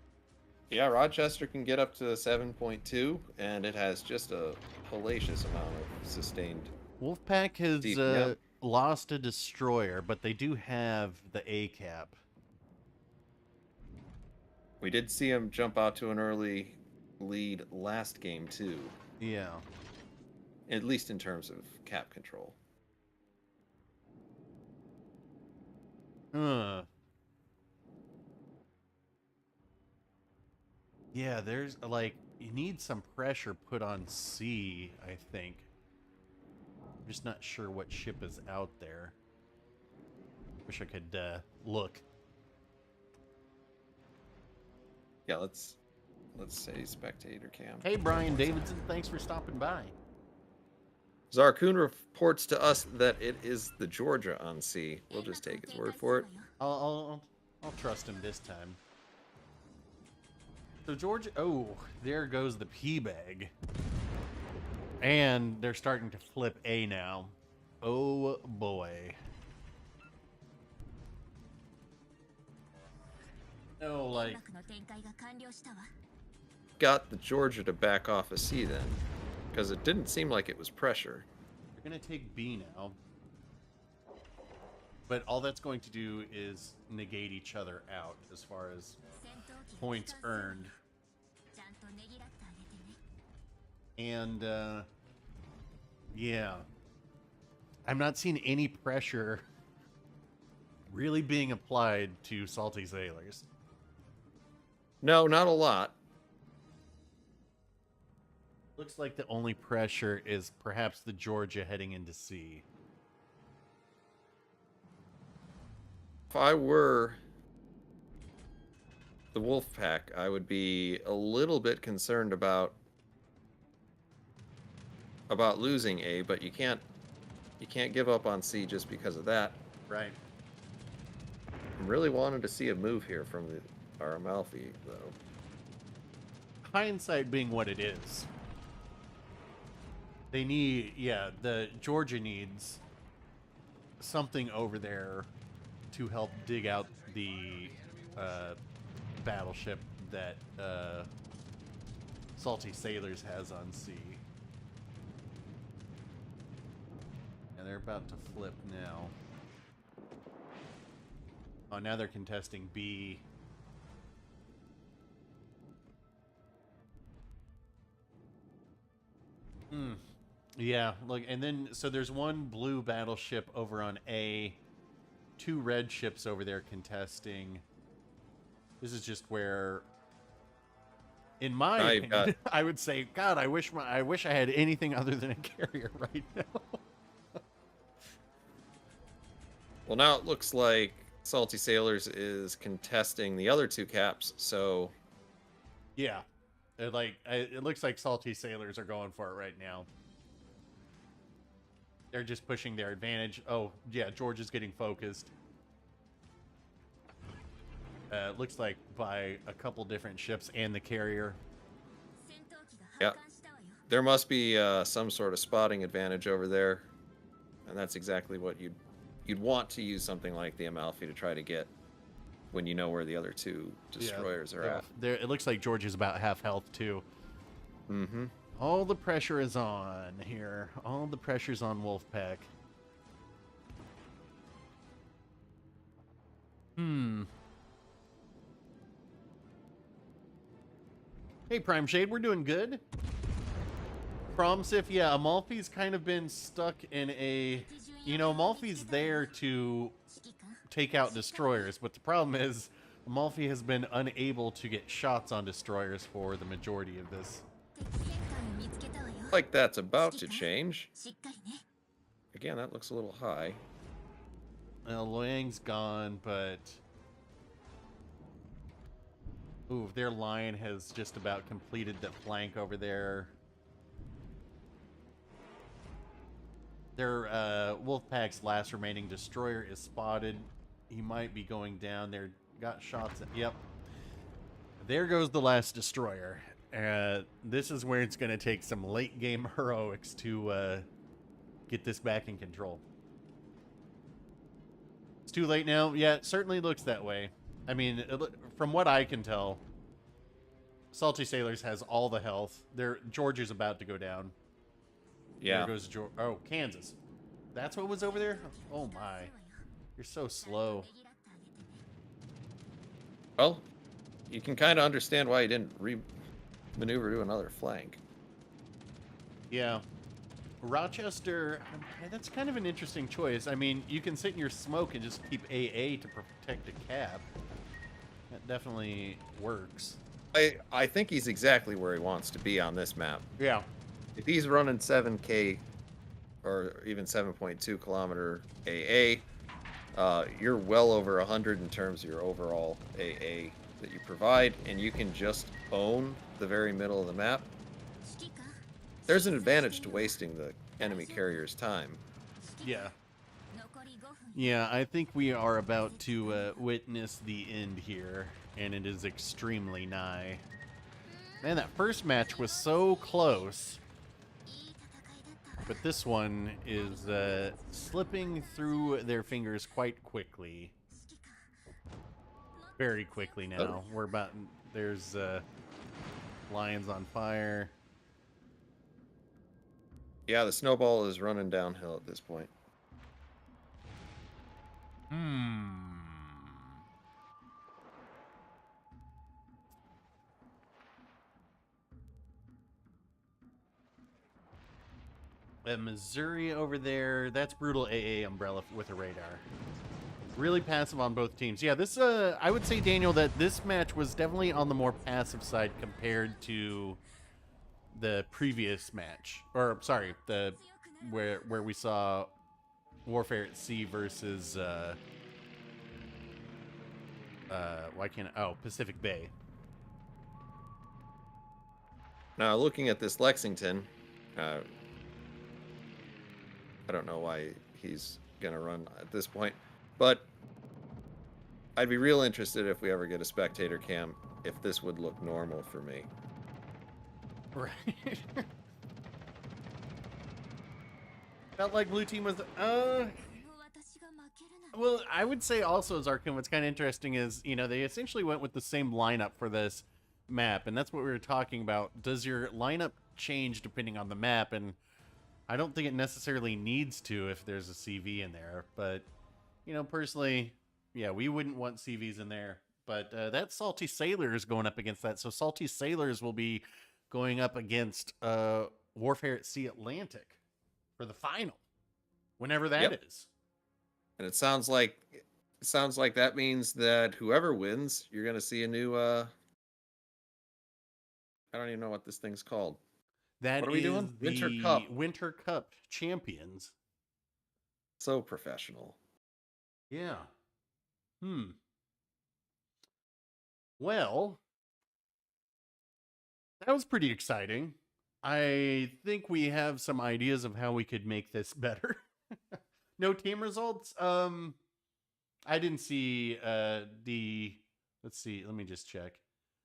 Yeah, Rochester can get up to 7.2, and it has just a hellacious amount of sustained.
Wolfpack has
Deep, yeah.
lost a destroyer, but they do have the A cap.
We did see him jump out to an early lead last game too,
Yeah.
at least in terms of cap control.
Yeah, there's like you need some pressure put on C, I think. I'm just not sure what ship is out there. Wish I could look.
Yeah, let's say spectator cam.
Hey, Brian Davidson, thanks for stopping by.
Zarkun reports to us that it is the Georgia on sea. We'll just take his word for it.
I'll trust him this time. So Georgia, oh, there goes the P bag, and they're starting to flip A now. Oh boy. No, like
Got the Georgia to back off a sea then, because it didn't seem like it was pressure.
they're gonna take B now, but all that's going to do is negate each other out as far as points earned. And, yeah. I'm not seeing any pressure really being applied to Salty Sailors.
No, not a lot.
Looks like the only pressure is perhaps the Georgia heading into C.
If I were the wolf pack, I would be a little bit concerned about losing A, but you can't give up on C just because of that.
Right.
I'm really wanted to see a move here from our Amalfi, though.
Hindsight being what it is. They need, the Georgia needs something over there to help dig out the battleship that Salty Sailors has on C. And they're about to flip now. Oh, now they're contesting B. Yeah, look, and then, so there's one blue battleship over on A, 2 red ships over there contesting. This is just where, in my opinion, I would say, God, I wish I had anything other than a carrier right now.
Well, now it looks like Salty Sailors is contesting the other 2 caps, so...
Yeah. It looks like Salty Sailors are going for it right now. They're just pushing their advantage. Oh, yeah, George is getting focused. Looks like by a couple different ships and the carrier.
Yeah. There must be some sort of spotting advantage over there. And that's exactly what you'd want to use something like the Amalfi to try to get when you know where the other 2 destroyers are at.
It looks like George is about half health, too.
Mm-hmm.
All the pressure is on here. All the pressure's on Wolfpack. Hey, Prime Shade, we're doing good. Promsif, yeah, Amalfi's kind of been stuck in a... You know, Amalfi's there to take out destroyers, but the problem is Amalfi has been unable to get shots on destroyers for the majority of this.
Like that's about to change. Again, that looks a little high.
Well, Loyang's gone, but... Ooh, their line has just about completed the flank over there. Their Wolfpack's last remaining destroyer is spotted. He might be going down there. Got shots at... Yep. There goes the last destroyer. This is where it's going to take some late game heroics to get this back in control. It's too late now. Yeah, it certainly looks that way. I mean, from what I can tell, Salty Sailors has all the health. George is about to go down.
Yeah.
There goes George. Oh, Kansas. That's what was over there? Oh, my. You're so slow.
Well, you can kind of understand why he didn't maneuver to another flank.
Yeah. Rochester, that's kind of an interesting choice. I mean, you can sit in your smoke and just keep AA to protect a cap. That definitely works.
I think he's exactly where he wants to be on this map.
Yeah.
If he's running 7K or even 7.2 kilometer AA, you're well over 100 in terms of your overall AA that you provide, and you can just own the very middle of the map. There's an advantage to wasting the enemy carrier's time.
Yeah. Yeah, I think we are about to witness the end here, and it is extremely nigh. Man, that first match was so close. But this one is slipping through their fingers quite quickly. Very quickly now. We're about... There's Lions on fire.
Yeah, the snowball is running downhill at this point.
Missouri over there. That's Brutal AA Umbrella with a radar. Really passive on both teams. Yeah, this I would say, Daniel, that this match was definitely on the more passive side compared to the previous match. Or sorry, the where we saw Warfare at Sea versus Pacific Bay.
Now, looking at this Lexington, I don't know why he's gonna run at this point, but I'd be real interested if we ever get a spectator cam if this would look normal for me.
Right. Felt like blue team was well, I would say also, Zarkun, what's kind of interesting is, they essentially went with the same lineup for this map, and that's what we were talking about. Does your lineup change depending on the map? And I don't think it necessarily needs to if there's a CV in there, but, personally, yeah, we wouldn't want CVs in there. But that Salty Sailors going up against that. So Salty Sailors will be going up against Warfare at Sea Atlantic for the final, whenever that is.
And it sounds like that means that whoever wins, you're gonna see a new I don't even know what this thing's called.
That
what are we doing? Winter Cup.
Winter Cup champions.
So professional.
Yeah. Well, that was pretty exciting. I think we have some ideas of how we could make this better. No team results. I didn't see let's see, let me just check.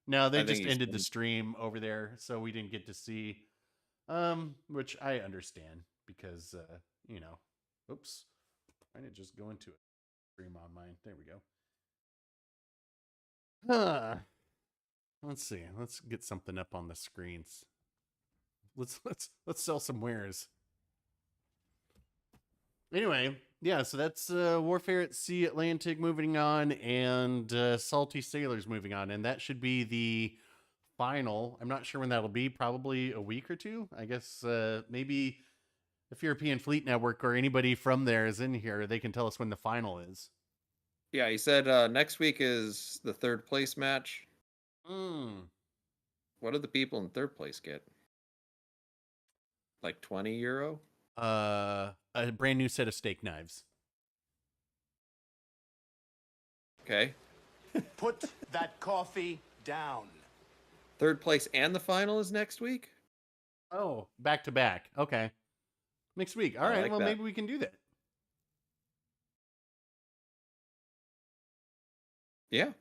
No, they just ended the stream over there, so we didn't get to see. Which I understand because oops. I didn't just go into it. Stream on mine. There we go. Let's see. Let's get something up on the screens. Let's sell some wares. Anyway, yeah, so that's Warfare at Sea Atlantic moving on, and Salty Sailors moving on, and that should be the final. I'm not sure when that'll be, probably a week or two. I guess maybe if European Fleet Network or anybody from there is in here, they can tell us when the final is.
Yeah, he said next week is the third place match. What do the people in third place get? Like €20?
A brand new set of steak knives.
Okay.
Put that coffee down.
Third place and the final is next week?
Oh, back to back. Okay. Next week. All right. Well, maybe we can do that.
Yeah.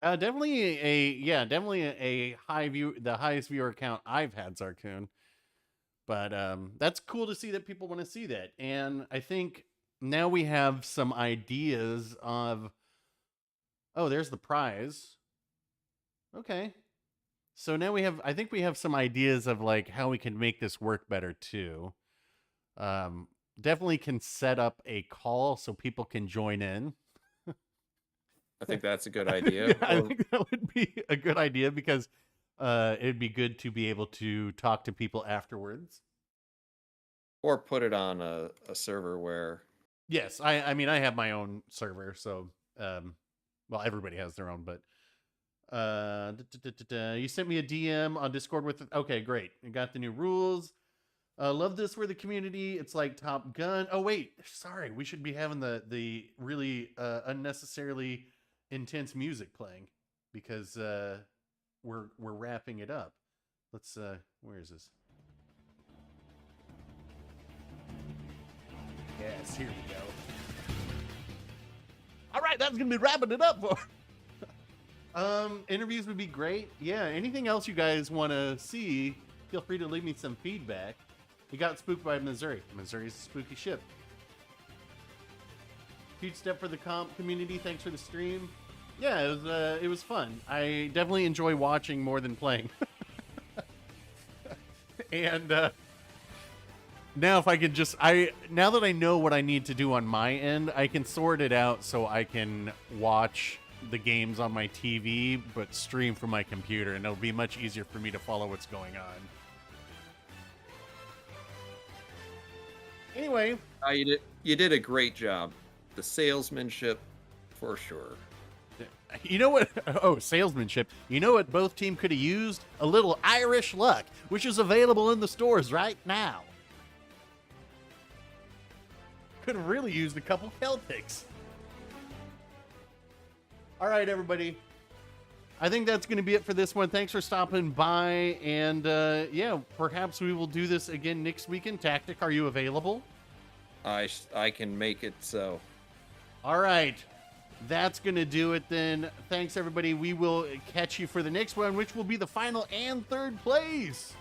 Definitely a high view, the highest viewer count I've had, Zarkun. But that's cool to see that people want to see that. And I think now we have some ideas of, oh, there's the prize. Okay. So now I think we have some ideas of like how we can make this work better too. Definitely can set up a call so people can join in.
I think that's a good idea.
Yeah, I think that would be a good idea because it'd be good to be able to talk to people afterwards.
Or put it on a server where...
Yes, I mean, I have my own server, so... well, everybody has their own, but... you sent me a DM on Discord with... Okay, great. You got the new rules. Love this for the community. It's like Top Gun. Oh, wait. Sorry. We should be having the really unnecessarily intense music playing because we're wrapping it up. Let's... where is this? Yes, here we go. All right, that's going to be wrapping it up for... interviews would be great. Yeah, anything else you guys want to see, feel free to leave me some feedback. We got spooked by Missouri. Missouri's a spooky ship. Huge step for the comp community. Thanks for the stream. Yeah, it was fun. I definitely enjoy watching more than playing. And now if I could just now that I know what I need to do on my end, I can sort it out so I can watch the games on my TV but stream from my computer, and it'll be much easier for me to follow what's going on. Anyway,
you did a great job. The salesmanship, for sure.
you know what? Oh, salesmanship. You know what both team could have used? A little Irish luck, which is available in the stores right now. Could have really used a couple Celtics. All right, everybody. I think that's going to be it for this one. Thanks for stopping by. And yeah, perhaps we will do this again next week in Tactic. Are you available?
I can make it so.
All right. That's going to do it then. Thanks, everybody. We will catch you for the next one, which will be the final and third place.